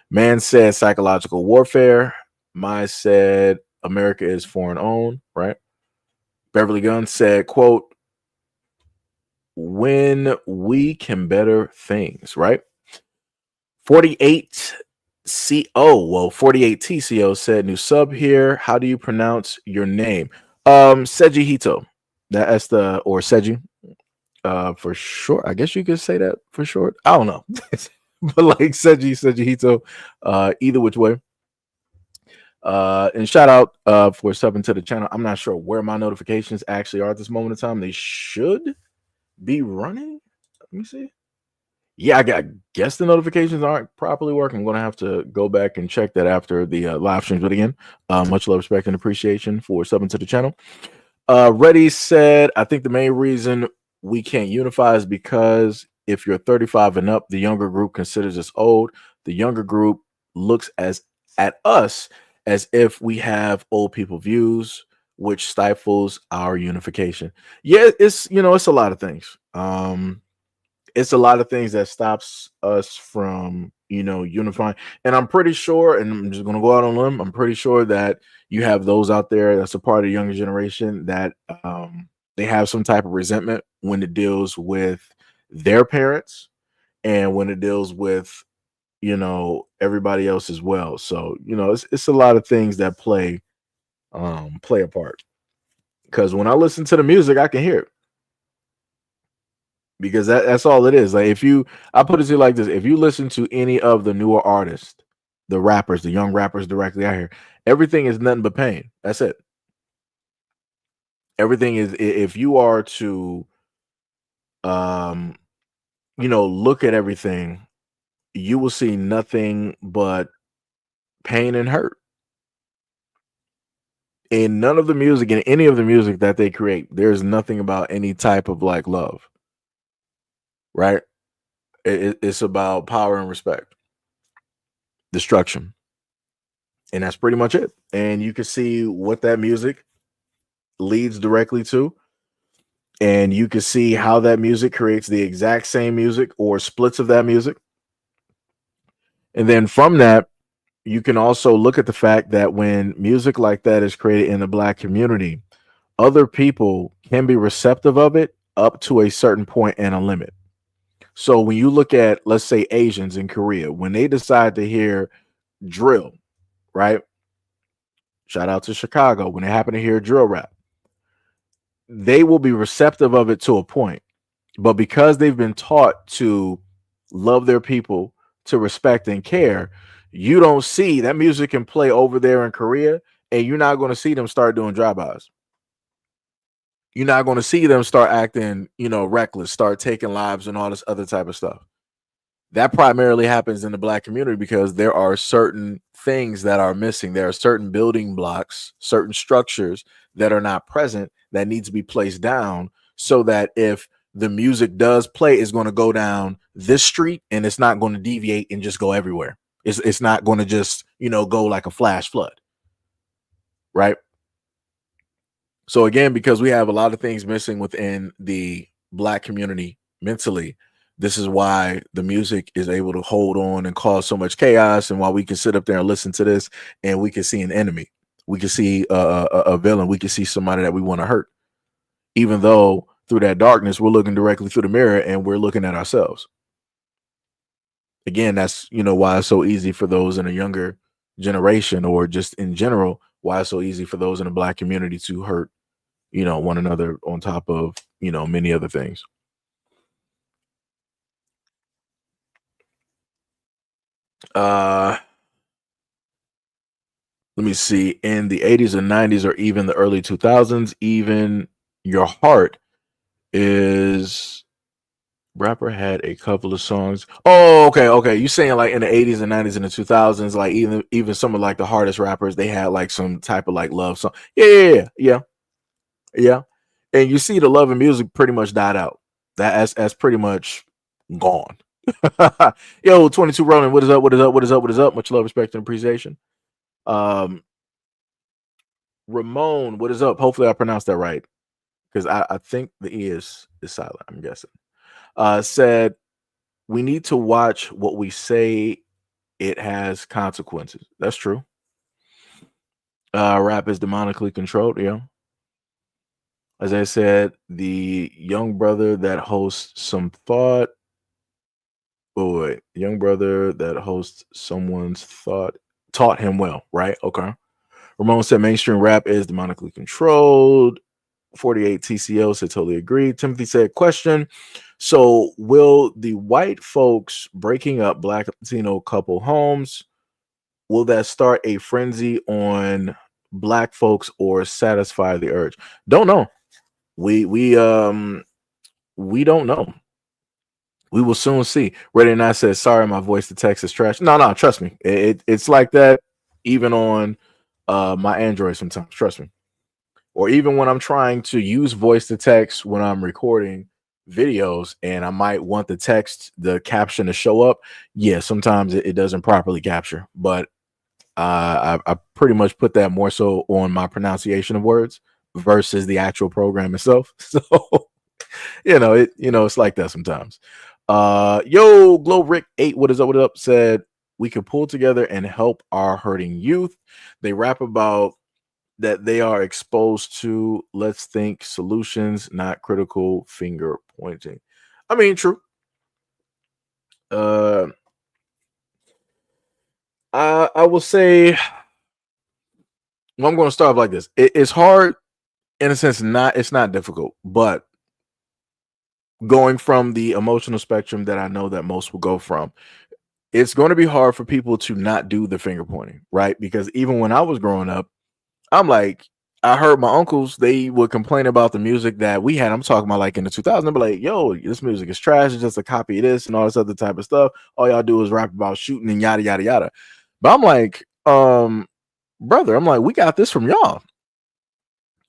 Speaker 1: Man said psychological warfare. My said America is foreign owned, right? Beverly Gunn said, quote, when we can better things, right? 48 48 TCO said, new sub here. How do you pronounce your name? SEIJIHITO. That's the, or Seji, for short. I guess you could say that for short. I don't know. But like SEIJIHITO, either which way. And shout out for subbing to the channel. I'm not sure where my notifications actually are at this moment in time. They should be running. Let me see. Yeah, I guess the notifications aren't properly working. I'm going to have to go back and check that after the live streams. But again, much love, respect, and appreciation for subbing to the channel. Reddy said, I think the main reason we can't unify is because if you're 35 and up, the younger group considers us old. The younger group looks at us as if we have old people views, which stifles our unification. Yeah, it's it's a lot of things. It's a lot of things that stops us from unifying. And I'm pretty sure, and I'm just gonna go out on a limb, I'm pretty sure that you have those out there that's a part of the younger generation that they have some type of resentment when it deals with their parents and when it deals with everybody else as well. So it's a lot of things that play a part, because when I listen to the music I can hear it, because that's all it is. Like, I put it to you like this: if you listen to any of the newer artists, the rappers, the young rappers directly out here, everything is nothing but pain. That's it. Everything is, if you are to look at everything, you will see nothing but pain and hurt. In none of the music, in any of the music that they create, there's nothing about any type of like love. Right? It's about power and respect, destruction. And that's pretty much it. And you can see what that music leads directly to. And you can see how that music creates the exact same music or splits of that music. And then from that, you can also look at the fact that when music like that is created in the Black community, other people can be receptive of it up to a certain point and a limit. So when you look at, let's say, Asians in Korea, when they decide to hear drill, right? Shout out to Chicago. When they happen to hear drill rap, they will be receptive of it to a point. But because they've been taught to love their people, to respect and care, you don't see that music can play over there in Korea, and you're not going to see them start doing drive-bys. You're not going to see them start acting, reckless, start taking lives and all this other type of stuff. That primarily happens in the Black community because there are certain things that are missing. There are certain building blocks, certain structures that are not present that need to be placed down so that if the music does play, it's going to go down this street and it's not going to deviate and just go everywhere. It's not going to just, go like a flash flood. Right. So again, because we have a lot of things missing within the Black community mentally, this is why the music is able to hold on and cause so much chaos, and why we can sit up there and listen to this and we can see an enemy. We can see a villain. We can see somebody that we want to hurt, even though through that darkness, we're looking directly through the mirror and we're looking at ourselves. Again, that's, why it's so easy for those in a younger generation, or just in general, why it's so easy for those in the Black community to hurt, one another, on top of, many other things. Let me see. In the 80s and 90s, or even the early 2000s, even Your Heart is rapper had a couple of songs. Oh, okay. You saying like in the 80s and 90s and the 2000s, like even some of like the hardest rappers, they had like some type of like love song. Yeah. And you see the love and music pretty much died out. That's pretty much gone. Yo, 22 Ronin, what is up? Much love, respect, and appreciation. Ramon, what is up? Hopefully I pronounced that right, because I think the E is silent, I'm guessing. Said, we need to watch what we say. It has consequences. That's true. Rap is demonically controlled. Yeah. As I said, the young brother that hosts some thought. Oh, wait. Young brother that hosts someone's thought taught him well, right? Okay. Ramon said mainstream rap is demonically controlled. 48 TCO said totally agree. Timothy said, question. So will the white folks breaking up Black Latino couple homes, will that start a frenzy on Black folks or satisfy the urge? Don't know. We don't know. We will soon see. Ready or not says, sorry, my voice to text is trash. No, trust me. It's like that even on my Android sometimes. Trust me. Or even when I'm trying to use voice to text when I'm recording videos and I might want the caption to show up. Yeah, sometimes it doesn't properly capture, but I pretty much put that more so on my pronunciation of words versus the actual program itself. So, it's like that sometimes. Yo, Glow Rick 8, what is up? Said, we could pull together and help our hurting youth. They rap about that they are exposed to. Let's think solutions, not critical finger pointing. I mean, true. I will say, well, I'm going to start off like this. It's hard in a sense. It's not difficult, but going from the emotional spectrum that I know that most will go from, it's going to be hard for people to not do the finger pointing, right? Because even when I was growing up, I'm like, I heard my uncles, they would complain about the music that we had. I'm talking about like in the 2000s. I'd be like, yo, this music is trash. It's just a copy of this and all this other type of stuff. All y'all do is rap about shooting and yada, yada, yada. But I'm like, brother, I'm like, we got this from y'all.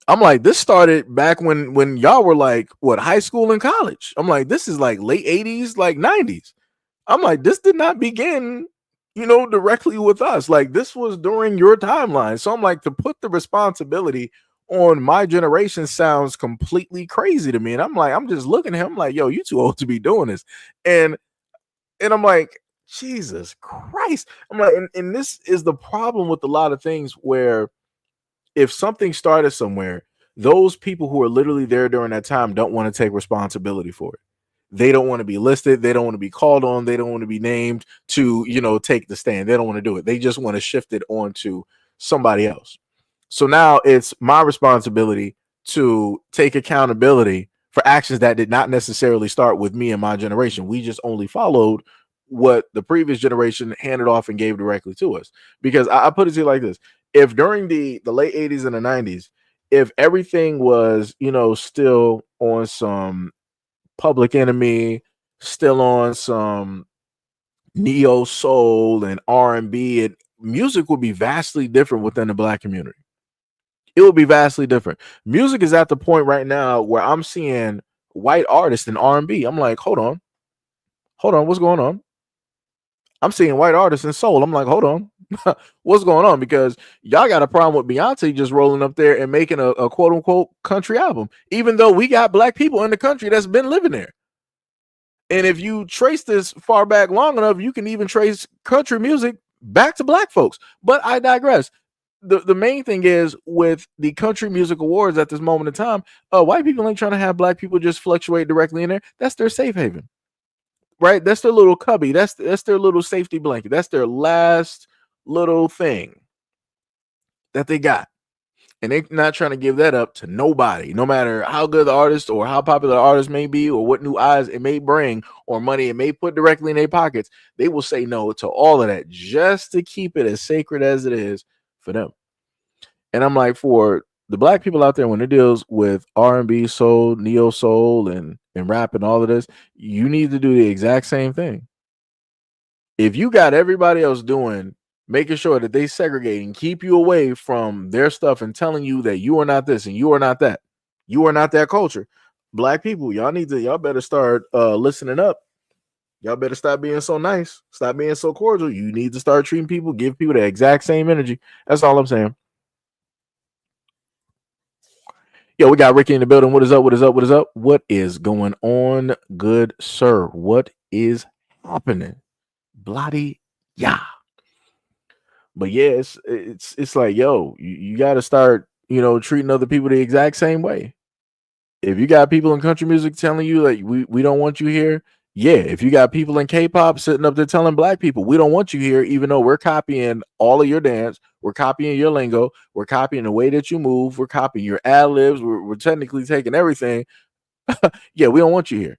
Speaker 1: I'm like, this started back when y'all were like, what, high school and college. I'm like, this is like late 80s, like 90s. I'm like, this did not begin directly with us. Like, this was during your timeline. So I'm like, to put the responsibility on my generation sounds completely crazy to me. And I'm like, I'm just looking at him like, yo, you too old to be doing this. And I'm like, Jesus Christ. I'm like, and this is the problem with a lot of things, where if something started somewhere, those people who are literally there during that time don't want to take responsibility for it. They don't want to be listed. They don't want to be called on. They don't want to be named to, take the stand. They don't want to do it. They just want to shift it on to somebody else. So now it's my responsibility to take accountability for actions that did not necessarily start with me and my generation. We just only followed what the previous generation handed off and gave directly to us. Because I put it to you like this: if during the late 80s and the 90s, if everything was, still on some Public Enemy, still on some neo soul and R&B, and music would be vastly different within the Black community. It would be vastly different. Music is at the point right now where I'm seeing white artists in R&B. I'm like, hold on, what's going on? I'm seeing white artists in soul. I'm like, hold on, what's going on? Because y'all got a problem with Beyonce just rolling up there and making a quote unquote country album, even though we got Black people in the country that's been living there. And if you trace this far back long enough, you can even trace country music back to Black folks. But I digress. The main thing is, with the country music awards at this moment in time, white people ain't trying to have Black people just fluctuate directly in there. That's their safe haven, right? That's their little cubby. That's their little safety blanket. That's their last little thing that they got. And they're not trying to give that up to nobody, no matter how good the artist or how popular the artist may be, or what new eyes it may bring, or money it may put directly in their pockets. They will say no to all of that just to keep it as sacred as it is for them. And I'm like, for the Black people out there, when it deals with R&B, soul, neo soul, and rap and all of this, you need to do the exact same thing. If you got everybody else making sure that they segregate and keep you away from their stuff and telling you that you are not this and you are not that, you are not that culture, Black people, y'all better start listening up. Y'all better stop being so nice, stop being so cordial. You need to start treating people, give people the exact same energy. That's all I'm saying. Yo, we got Ricky in the building. What is up? What is up? What is up? What is going on, good sir? What is happening? Bloody yeah. But yeah, it's like, yo, you got to start, treating other people the exact same way. If you got people in country music telling you like we don't want you here, yeah. If you got people in K-pop sitting up there telling Black people we don't want you here, even though we're copying all of your dance, we're copying your lingo, we're copying the way that you move, we're copying your ad libs, we're technically taking everything. Yeah, we don't want you here,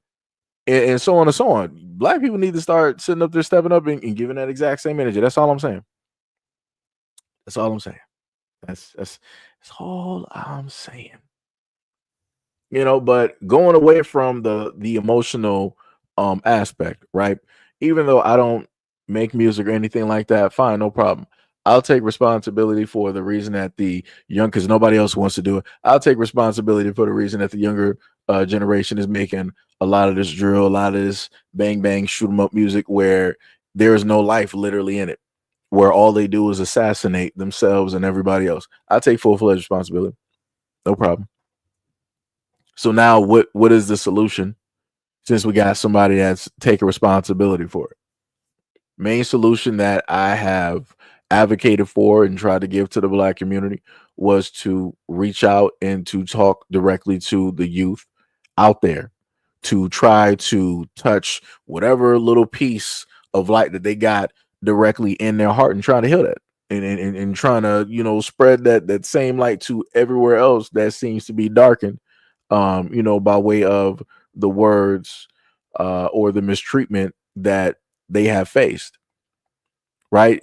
Speaker 1: and so on and so on. Black people need to start sitting up there, stepping up, and giving that exact same energy. That's all I'm saying. That's all I'm saying. That's all I'm saying. But going away from the emotional aspect, right? Even though I don't make music or anything like that, fine, no problem. I'll take responsibility for the reason that the young, because nobody else wants to do it. I'll take responsibility for the reason that the younger generation is making a lot of this drill, a lot of this bang bang shoot 'em up music where there is no life literally in it, where all they do is assassinate themselves and everybody else. I take full-fledged responsibility. No problem. So now what is the solution, since we got somebody that's taking responsibility for it? Main solution that I have advocated for and tried to give to the Black community was to reach out and to talk directly to the youth out there, to try to touch whatever little piece of light that they got directly in their heart and trying to heal that, and trying to spread that same light to everywhere else that seems to be darkened, by way of the words or the mistreatment that they have faced, right?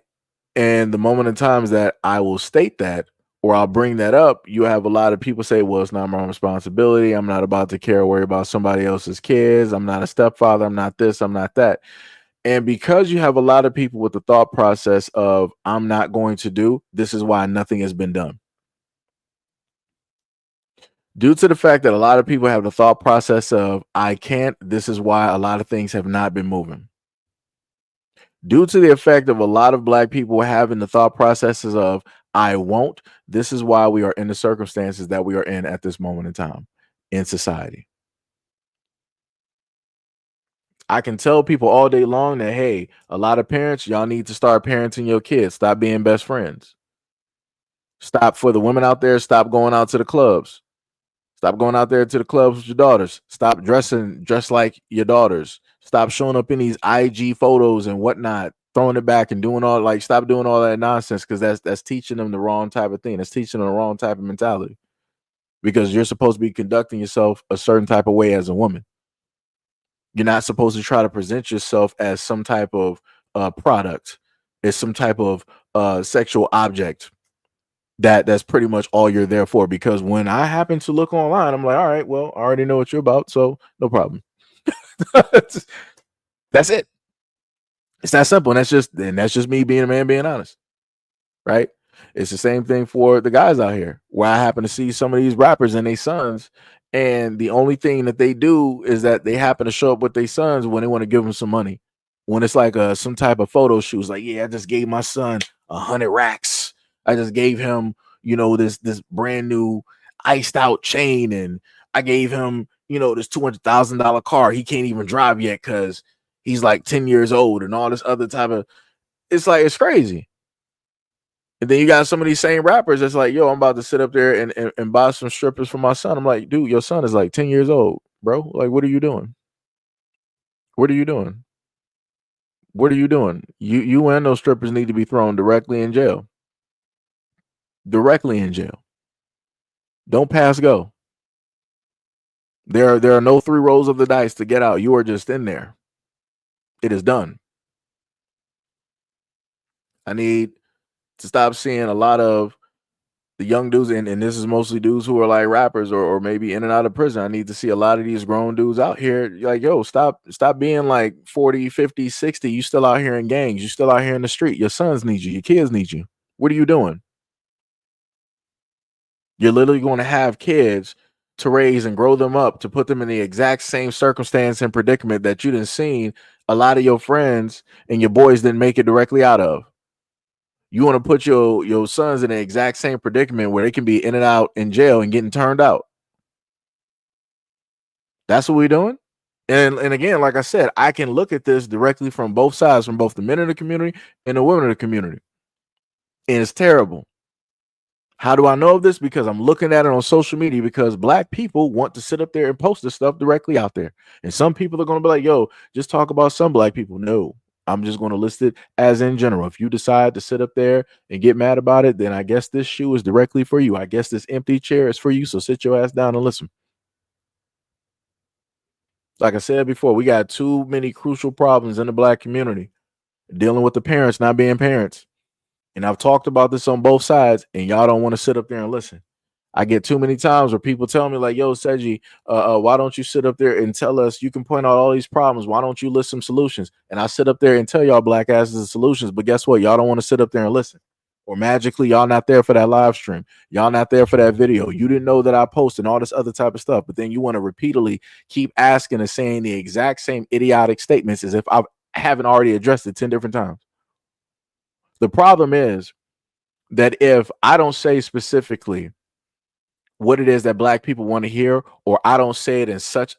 Speaker 1: And the moment in times that I will state that, or I'll bring that up, you have a lot of people say, well, it's not my responsibility. I'm not about to care or worry about somebody else's kids. I'm not a stepfather. I'm not this. I'm not that. And because you have a lot of people with the thought process of, I'm not going to do, this is why nothing has been done. Due to the fact that a lot of people have the thought process of, I can't, this is why a lot of things have not been moving. Due to the effect of a lot of black people having the thought processes of I won't, this is why we are in the circumstances that we are in at this moment in time in society. I can tell people all day long that, hey, a lot of parents, y'all need to start parenting your kids. Stop being best friends. Stop, for the women out there, stop going out to the clubs. Stop going out there to the clubs with your daughters. Stop dress like your daughters. Stop showing up in these IG photos and whatnot, throwing it back and doing all, like, stop doing all that nonsense, because that's teaching them the wrong type of thing. That's teaching them the wrong type of mentality, because you're supposed to be conducting yourself a certain type of way as a woman. You're not supposed to try to present yourself as some type of product, as some type of sexual object. That's pretty much all you're there for. Because when I happen to look online, I'm like, all right, well, I already know what you're about, so no problem. That's it. It's that simple. And that's just me being a man, being honest, right? It's the same thing for the guys out here, where I happen to see some of these rappers and their sons, and the only thing that they do is that they happen to show up with their sons when they want to give them some money. When it's like some type of photo shoot, it's like, yeah, I just gave my son 100 racks. I just gave him, this brand new iced out chain, and I gave him, this $200,000 car he can't even drive yet because he's like 10 years old, and all this other type of. It's like, it's crazy. And then you got some of these same rappers that's like, yo, I'm about to sit up there and buy some strippers for my son. I'm like, dude, your son is like 10 years old, bro. Like, what are you doing? What are you doing? What are you doing? You and those strippers need to be thrown directly in jail. Directly in jail. Don't pass go. There are no 3 rolls of the dice to get out. You are just in there. It is done. I need to stop seeing a lot of the young dudes, and this is mostly dudes who are like rappers or maybe in and out of prison. I need to see a lot of these grown dudes out here like, yo, stop being like 40, 50, 60. You still out here in gangs. You still out here in the street. Your sons need you. Your kids need you. What are you doing? You're literally going to have kids to raise and grow them up to put them in the exact same circumstance and predicament that you done seen a lot of your friends and your boys didn't make it directly out of. You want to put your sons in the exact same predicament where they can be in and out in jail and getting turned out. That's what we're doing. And again, like I said, I can look at this directly from both sides, from both the men of the community and the women of the community. And it's terrible. How do I know of this? Because I'm looking at it on social media, because black people want to sit up there and post this stuff directly out there. And some people are going to be like, yo, just talk about some black people. No, I'm just going to list it as in general. If you decide to sit up there and get mad about it, then I guess this shoe is directly for you. I guess this empty chair is for you. So sit your ass down and listen. Like I said before, we got too many crucial problems in the black community, dealing with the parents not being parents. And I've talked about this on both sides, and y'all don't want to sit up there and listen. I get too many times where people tell me like, yo, Seji, why don't you sit up there and tell us, you can point out all these problems. Why don't you list some solutions? And I sit up there and tell y'all black asses the solutions. But guess what? Y'all don't want to sit up there and listen. Or magically, y'all not there for that live stream. Y'all not there for that video. You didn't know that I posted all this other type of stuff. But then you want to repeatedly keep asking and saying the exact same idiotic statements as if I haven't already addressed it 10 different times. The problem is that if I don't say specifically what it is that black people want to hear, or I don't say it in such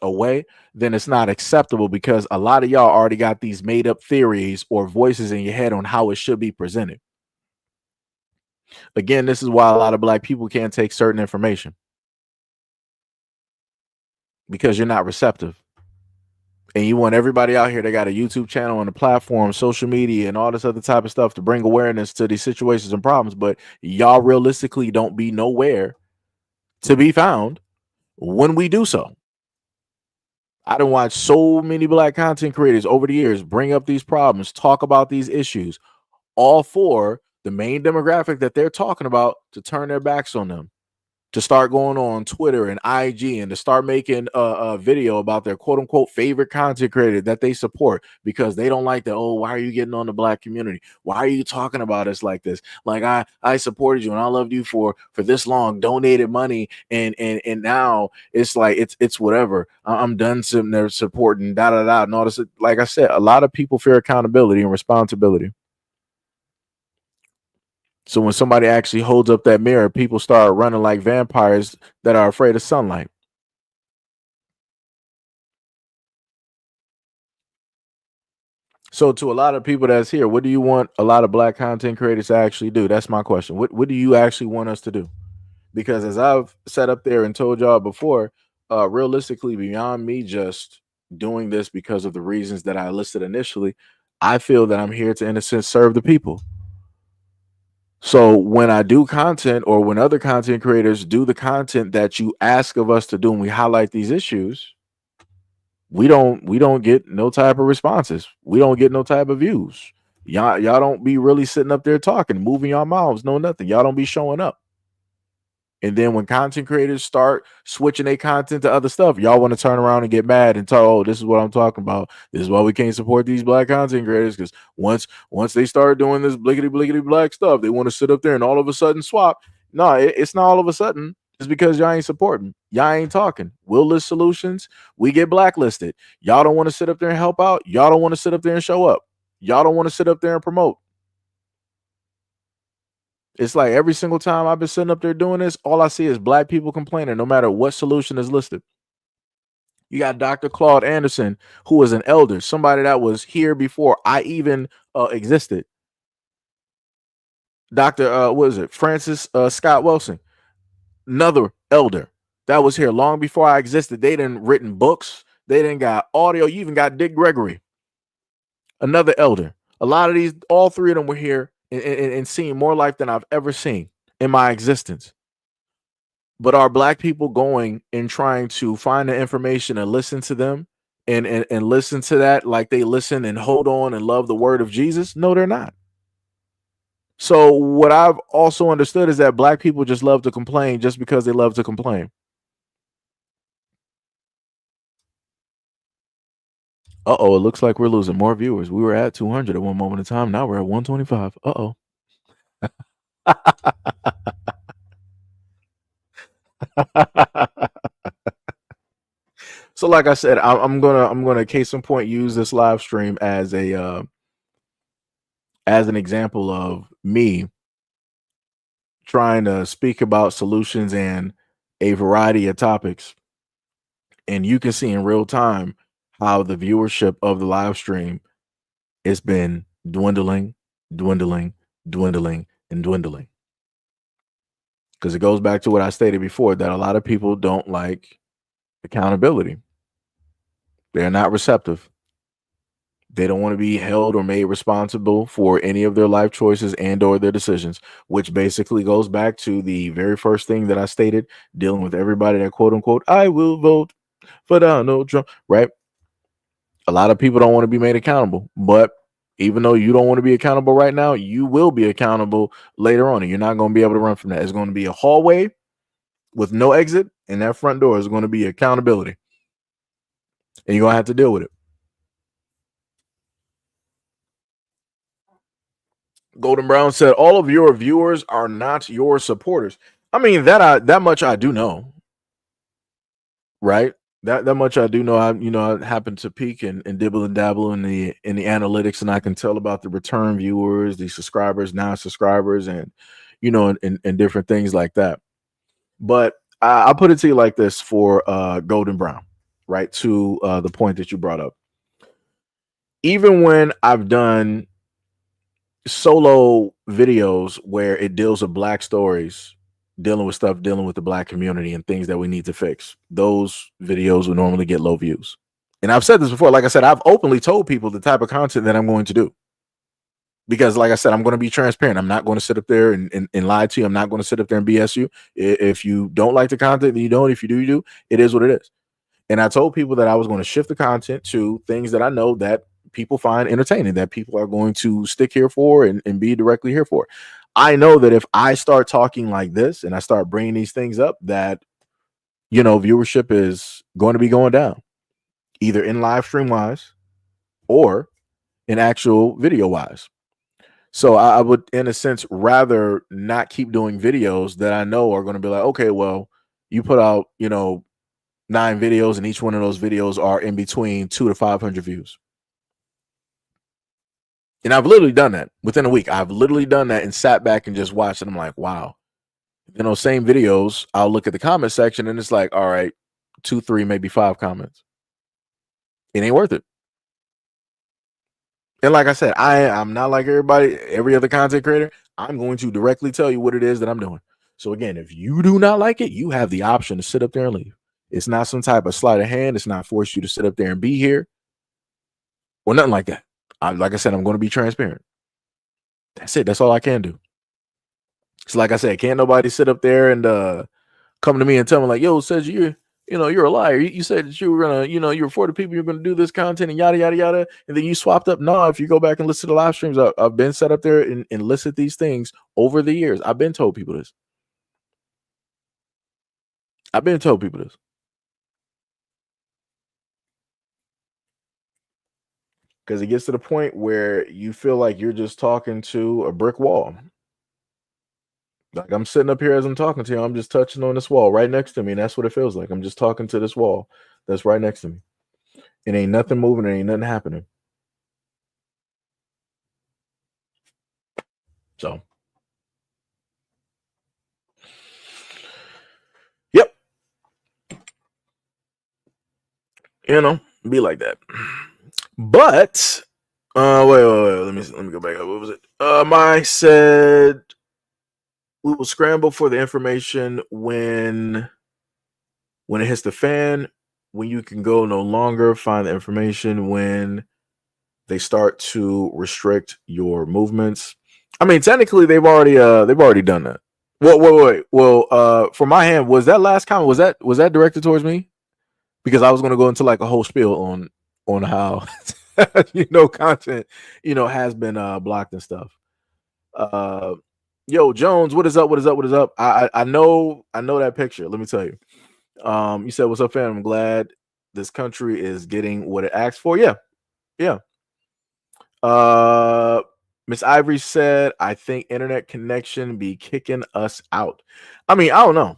Speaker 1: a way, then it's not acceptable, because a lot of y'all already got these made up theories or voices in your head on how it should be presented. Again, this is why a lot of black people can't take certain information, because you're not receptive. And you want everybody out here that got a YouTube channel and a platform, social media, and all this other type of stuff to bring awareness to these situations and problems. But y'all realistically don't be nowhere to be found when we do so. I done watched so many black content creators over the years bring up these problems, talk about these issues, all for the main demographic that they're talking about to turn their backs on them, to start going on Twitter and IG and to start making a video about their quote unquote favorite content creator that they support because they don't like that. Oh, why are you getting on the black community? Why are you talking about us like this? Like I supported you and I loved you for this long, donated money, and now it's like it's whatever. I'm done sitting there supporting da da da and all this. Like I said, a lot of people fear accountability and responsibility. So when somebody actually holds up that mirror, people start running like vampires that are afraid of sunlight. So to a lot of people that's here, what do you want a lot of black content creators to actually do? That's my question. What do you actually want us to do? Because as I've sat up there and told y'all before, realistically, beyond me just doing this because of the reasons that I listed initially, I feel that I'm here to, in a sense, serve the people. So when I do content or when other content creators do the content that you ask of us to do and we highlight these issues, we don't get no type of responses. We don't get no type of views. Y'all don't be really sitting up there talking, moving your mouths, no nothing. Y'all don't be showing up. And then when content creators start switching their content to other stuff, y'all want to turn around and get mad and tell, oh, this is what I'm talking about. This is why we can't support these black content creators, because once they start doing this blickety black stuff, they want to sit up there and all of a sudden swap. No, it's not all of a sudden. It's because y'all ain't supporting. Y'all ain't talking. We'll list solutions. We get blacklisted. Y'all don't want to sit up there and help out. Y'all don't want to sit up there and show up. Y'all don't want to sit up there and promote. It's like every single time I've been sitting up there doing this, all I see is black people complaining, no matter what solution is listed. You got Dr. Claude Anderson, who is an elder, somebody that was here before I even existed. Dr. What is it? Francis Scott Wilson, another elder that was here long before I existed. They didn't written books. They didn't got audio. You even got Dick Gregory, another elder. A lot of these, all three of them were here and seeing more life than I've ever seen in my existence. But are black people going and trying to find the information and listen to them and listen to that like they listen and hold on and love the word of Jesus? No, they're not. So what I've also understood is that black people just love to complain just because they love to complain. Uh-oh, it looks like we're losing more viewers. We were at 200 at one moment in time. Now we're at 125. Uh-oh. So like I said, I'm gonna case in point use this live stream as a as an example of me trying to speak about solutions and a variety of topics. And you can see in real time how the viewership of the live stream has been dwindling, dwindling, dwindling, and dwindling. Because it goes back to what I stated before, that a lot of people don't like accountability. They're not receptive. They don't want to be held or made responsible for any of their life choices and or their decisions, which basically goes back to the very first thing that I stated, dealing with everybody that quote unquote, I will vote for Donald Trump, right? A lot of people don't want to be made accountable, but even though you don't want to be accountable right now, you will be accountable later on, and you're not going to be able to run from that. It's going to be a hallway with no exit, and that front door is going to be accountability, and you're going to have to deal with it. Golden Brown said, all of your viewers are not your supporters. I mean, that much I do know, right? That much I do know. I happen to peek and dibble and dabble in the analytics, and I can tell about the return viewers, the subscribers, non-subscribers, and and different things like that. But I'll put it to you like this for Golden Brown, right? To the point that you brought up. Even when I've done solo videos where it deals with black stories, dealing with the black community and things that we need to fix, those videos will normally get low views. And I've said this before. Like I said, I've openly told people the type of content that I'm going to do, because like I said, I'm going to be transparent. I'm not going to sit up there and lie to you. I'm not going to sit up there and BS you. If you don't like the content, then you don't. If you do, you do. It is what it is. And I told people that I was going to shift the content to things that I know that people find entertaining, that people are going to stick here for and be directly here for. I know that if I start talking like this and I start bringing these things up, that, viewership is going to be going down, either in live stream wise or in actual video wise. So I would, in a sense, rather not keep doing videos that I know are going to be like, okay, well, you put out, 9 videos, and each one of those videos are in between 200 to 500 views. And I've literally done that within a week. I've literally done that and sat back and just watched it. I'm like, wow. Same videos, I'll look at the comment section and it's like, all right, 2, 3, maybe 5 comments. It ain't worth it. And like I said, I'm not like every other content creator. I'm going to directly tell you what it is that I'm doing. So again, if you do not like it, you have the option to sit up there and leave. It's not some type of sleight of hand. It's not force you to sit up there and be here or nothing like that. Like I said, I'm going to be transparent. That's it. That's all I can do. So like I said, can't nobody sit up there and come to me and tell me like, yo, says you're a liar. You said that you were gonna, you were for the people, you're gonna do this content and yada yada yada, and then you swapped up. No, if you go back and listen to the live streams, I've been set up there and listed these things over the years. I've been told people this. Because it gets to the point where you feel like you're just talking to a brick wall. Like I'm sitting up here as I'm talking to you, I'm just touching on this wall right next to me, and that's what it feels like. I'm just talking to this wall that's right next to me. It ain't nothing moving, it ain't nothing happening. So, yep. Be like that. But wait. Let me go back up. What was it? Mike said we will scramble for the information when it hits the fan, when you can go no longer find the information when they start to restrict your movements. I mean, technically they've already done that. Wait. Well, for my hand, was that last comment, was that directed towards me? Because I was going to go into like a whole spiel on how content has been blocked and stuff. Yo, Jones, what is up? I know that picture. Let me tell you. You said, what's up, fam? I'm glad this country is getting what it asked for. Yeah. Miss Ivory said, I think internet connection be kicking us out. I mean, I don't know.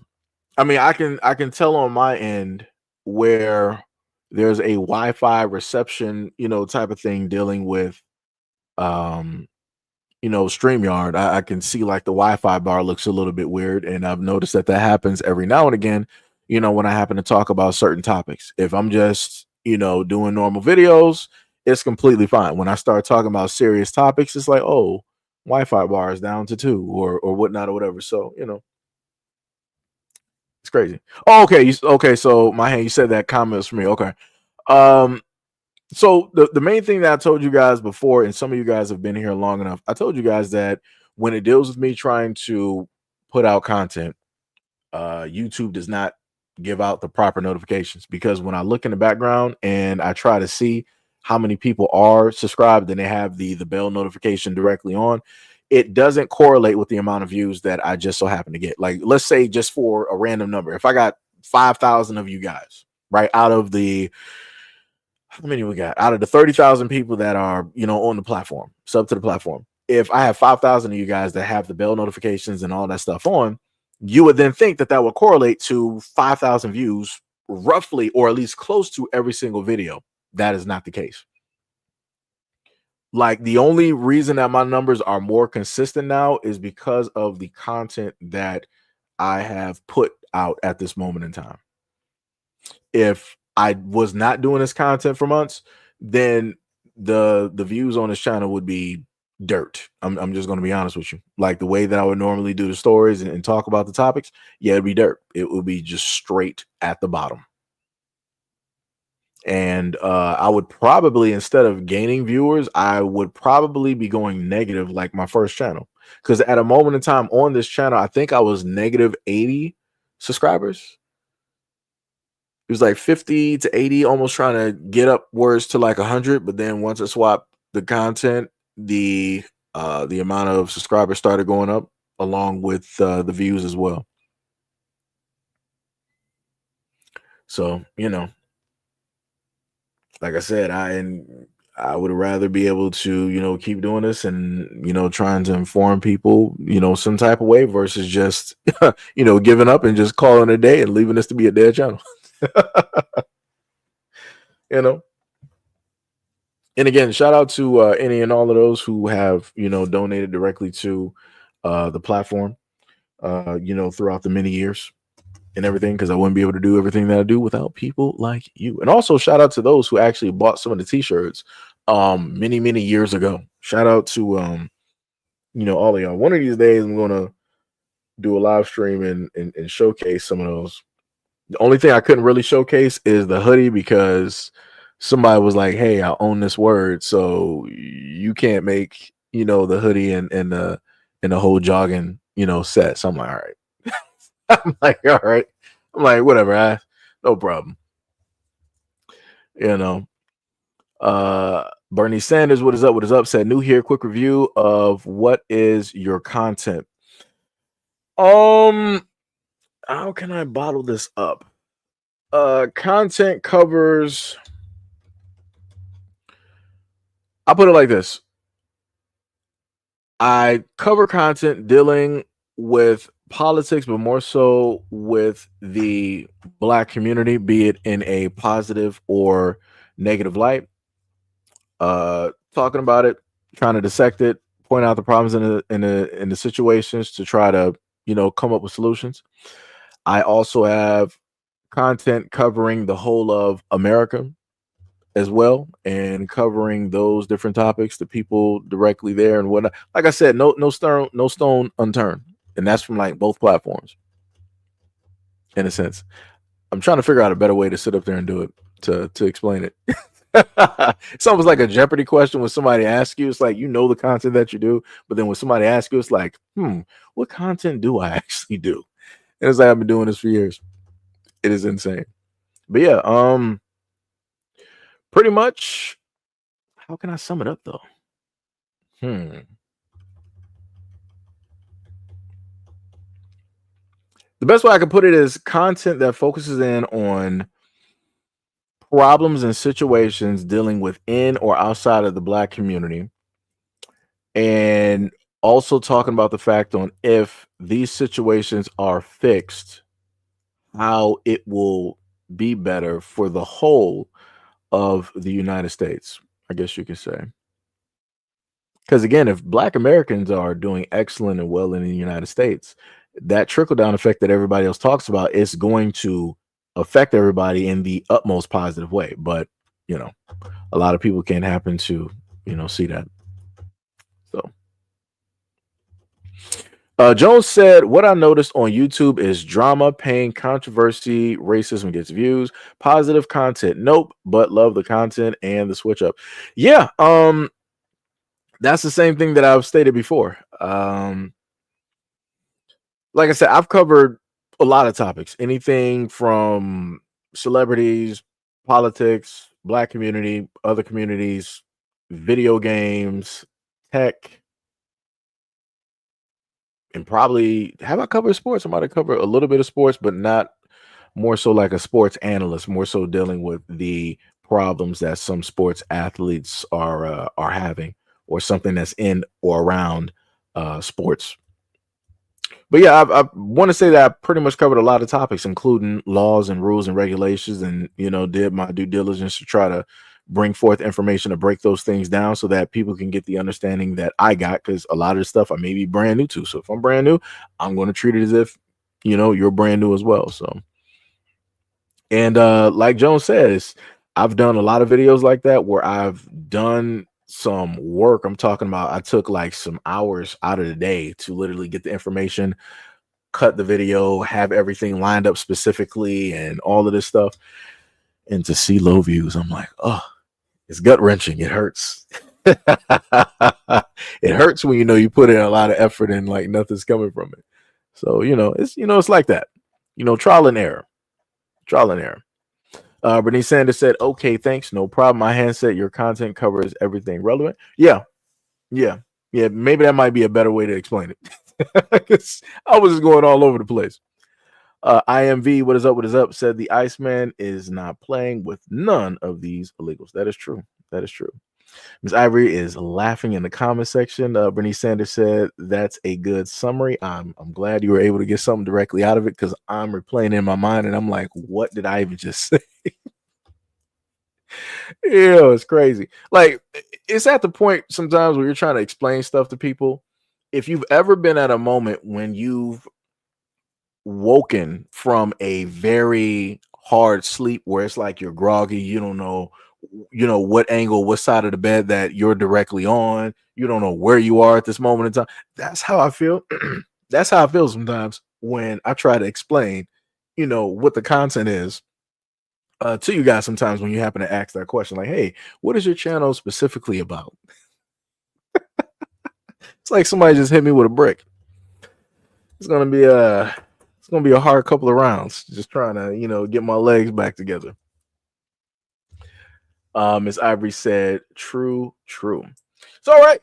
Speaker 1: I mean, I can tell on my end where there's a Wi-Fi reception, type of thing dealing with StreamYard. I can see like the Wi-Fi bar looks a little bit weird, and I've noticed that happens every now and again, when I happen to talk about certain topics. If I'm just, doing normal videos, it's completely fine. When I start talking about serious topics, it's like, oh, Wi-Fi bar is down to 2 or whatnot or whatever. So, it's crazy. Oh, okay. Okay. So my hand, you said that comment was for me. Okay. So the main thing that I told you guys before, and some of you guys have been here long enough, I told you guys that when it deals with me trying to put out content, YouTube does not give out the proper notifications, because when I look in the background and I try to see how many people are subscribed and they have the bell notification directly on, it doesn't correlate with the amount of views that I just so happen to get. Like, let's say just for a random number, if I got 5,000 of you guys, right, out of the, how many we got? Out of the 30,000 people that are, on the platform, sub to the platform, if I have 5,000 of you guys that have the bell notifications and all that stuff on, you would then think that would correlate to 5,000 views roughly, or at least close to every single video. That is not the case. Like, the only reason that my numbers are more consistent now is because of the content that I have put out at this moment in time. If I was not doing this content for months, then the views on this channel would be dirt. I'm just going to be honest with you. Like, the way that I would normally do the stories and talk about the topics, yeah, it'd be dirt. It would be just straight at the bottom. And I would probably, instead of gaining viewers, I would probably be going negative like my first channel. Because at a moment in time on this channel, I think I was negative 80 subscribers. It was like 50 to 80, almost trying to get upwards to like 100. But then once I swapped the content, the the amount of subscribers started going up along with the views as well. So, like I said, I would rather be able to, keep doing this and, trying to inform people, some type of way versus just, giving up and just calling it a day and leaving this to be a dead channel. you know. And again, shout out to any and all of those who have, donated directly to the platform, throughout the many years and everything, because I wouldn't be able to do everything that I do without people like you. And also shout out to those who actually bought some of the t-shirts many years ago. Shout out to all of y'all. One of these days I'm gonna do a live stream and showcase some of those. The only thing I couldn't really showcase is the hoodie because somebody was like, hey, I own this word, so you can't make the hoodie and the whole jogging set. So I'm like, all right. I'm like, all right. I'm like, whatever, no problem. Bernie Sanders, what is up? What is up? Said new here. Quick review of what is your content. How can I bottle this up? Content covers. I'll put it like this. I cover content dealing with politics, but more so with the Black community, be it in a positive or negative light. Talking about it, trying to dissect it, point out the problems in the situations to try to come up with solutions. I also have content covering the whole of America as well, and covering those different topics, the people directly there and whatnot. Like I said, no stone unturned, and that's from like both platforms. In a sense, I'm trying to figure out a better way to sit up there and do it to explain it. It's almost like a Jeopardy question when somebody asks you. It's like the content that you do, but then when somebody asks you, it's like, what content do I actually do? And it's like I've been doing this for years. It is insane. But yeah, pretty much. How can I sum it up though? The best way I can put it is content that focuses in on problems and situations dealing within or outside of the Black community, and also talking about the fact on if these situations are fixed, how it will be better for the whole of the United States, I guess you could say. Because again, if Black Americans are doing excellent and well in the United States, that trickle down effect that everybody else talks about is going to affect everybody in the utmost positive way. But a lot of people can't happen to see that. So Jones said, what I noticed on YouTube is drama, pain, controversy, racism gets views, positive content. Nope, but love the content and the switch up. Yeah, that's the same thing that I've stated before. Like I said, I've covered a lot of topics, anything from celebrities, politics, Black community, other communities, video games, tech, and probably have I covered sports? I might have covered a little bit of sports, but not more so like a sports analyst, more so dealing with the problems that some sports athletes are having, or something that's in or around sports. But yeah, I want to say that I pretty much covered a lot of topics, including laws and rules and regulations, and did my due diligence to try to bring forth information to break those things down so that people can get the understanding that I got, because a lot of the stuff I may be brand new to. So if I'm brand new, I'm going to treat it as if you're brand new as well. So, and like Jones says, I've done a lot of videos like that where I've done some work. I'm talking about I took like some hours out of the day to literally get the information, cut the video, have everything lined up specifically, and all of this stuff. And to see low views, I'm like, oh, it's gut wrenching. It hurts. It hurts when you put in a lot of effort and like nothing's coming from it. So it's like that. Trial and error. Trial and error. Bernice Sanders said, okay, thanks, no problem. My handset, your content covers everything relevant. Yeah. Yeah, maybe that might be a better way to explain it. 'Cause I was just going all over the place. IMV, what is up? What is up? Said the Iceman is not playing with none of these illegals. That is true. That is true. Ms. Ivory is laughing in the comment section. Bernice Sanders said that's a good summary. I'm glad you were able to get something directly out of it because I'm replaying in my mind and I'm like, what did I even just say? Yeah, it's crazy. Like, it's at the point sometimes where you're trying to explain stuff to people. If you've ever been at a moment when you've woken from a very hard sleep where it's like you're groggy, you don't know, what angle, what side of the bed that you're directly on, you don't know where you are at this moment in time. That's how I feel. That's how I feel sometimes when I try to explain, what the content is to you guys sometimes when you happen to ask that question, like, hey, what is your channel specifically about? It's like somebody just hit me with a brick. It's gonna be a hard couple of rounds just trying to, get my legs back together. Miss Ivory said, true. So, all right,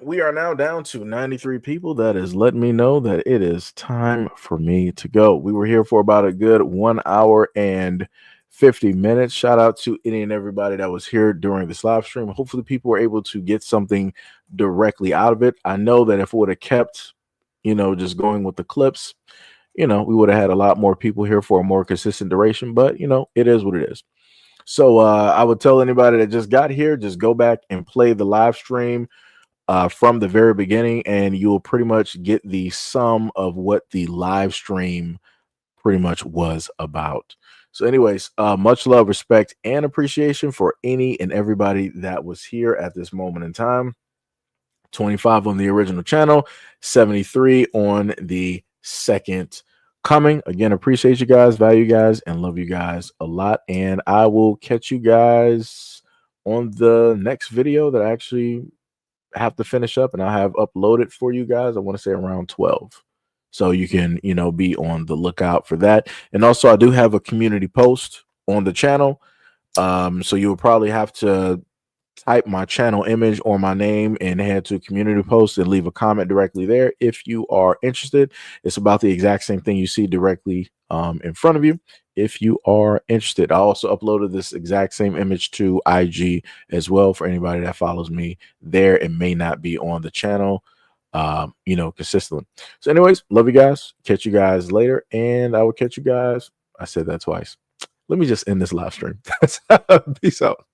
Speaker 1: we are now down to 93 people. That is letting me know that it is time for me to go. We were here for about a good 1 hour and 50 minutes. Shout out to any and everybody that was here during this live stream. Hopefully people were able to get something directly out of it. I know that if we would have kept, just going with the clips, we would have had a lot more people here for a more consistent duration, but it is what it is. So I would tell anybody that just got here, just go back and play the live stream from the very beginning, and you'll pretty much get the sum of what the live stream pretty much was about. So anyways, much love, respect, and appreciation for any and everybody that was here at this moment in time. 25 on the original channel, 73 on the second coming. Again, appreciate you guys, value you guys, and love you guys a lot. And I will catch you guys on the next video that I actually have to finish up, and I have uploaded for you guys. I want to say around 12. So you can, be on the lookout for that. And also I do have a community post on the channel. So you will probably have to type my channel image or my name and head to community post and leave a comment directly there if you are interested. It's about the exact same thing you see directly in front of you if you are interested. I also uploaded this exact same image to IG as well for anybody that follows me there. It may not be on the channel consistently. So anyways, love you guys. Catch you guys later, and I will catch you guys. I said that twice. Let me just end this live stream. Peace out.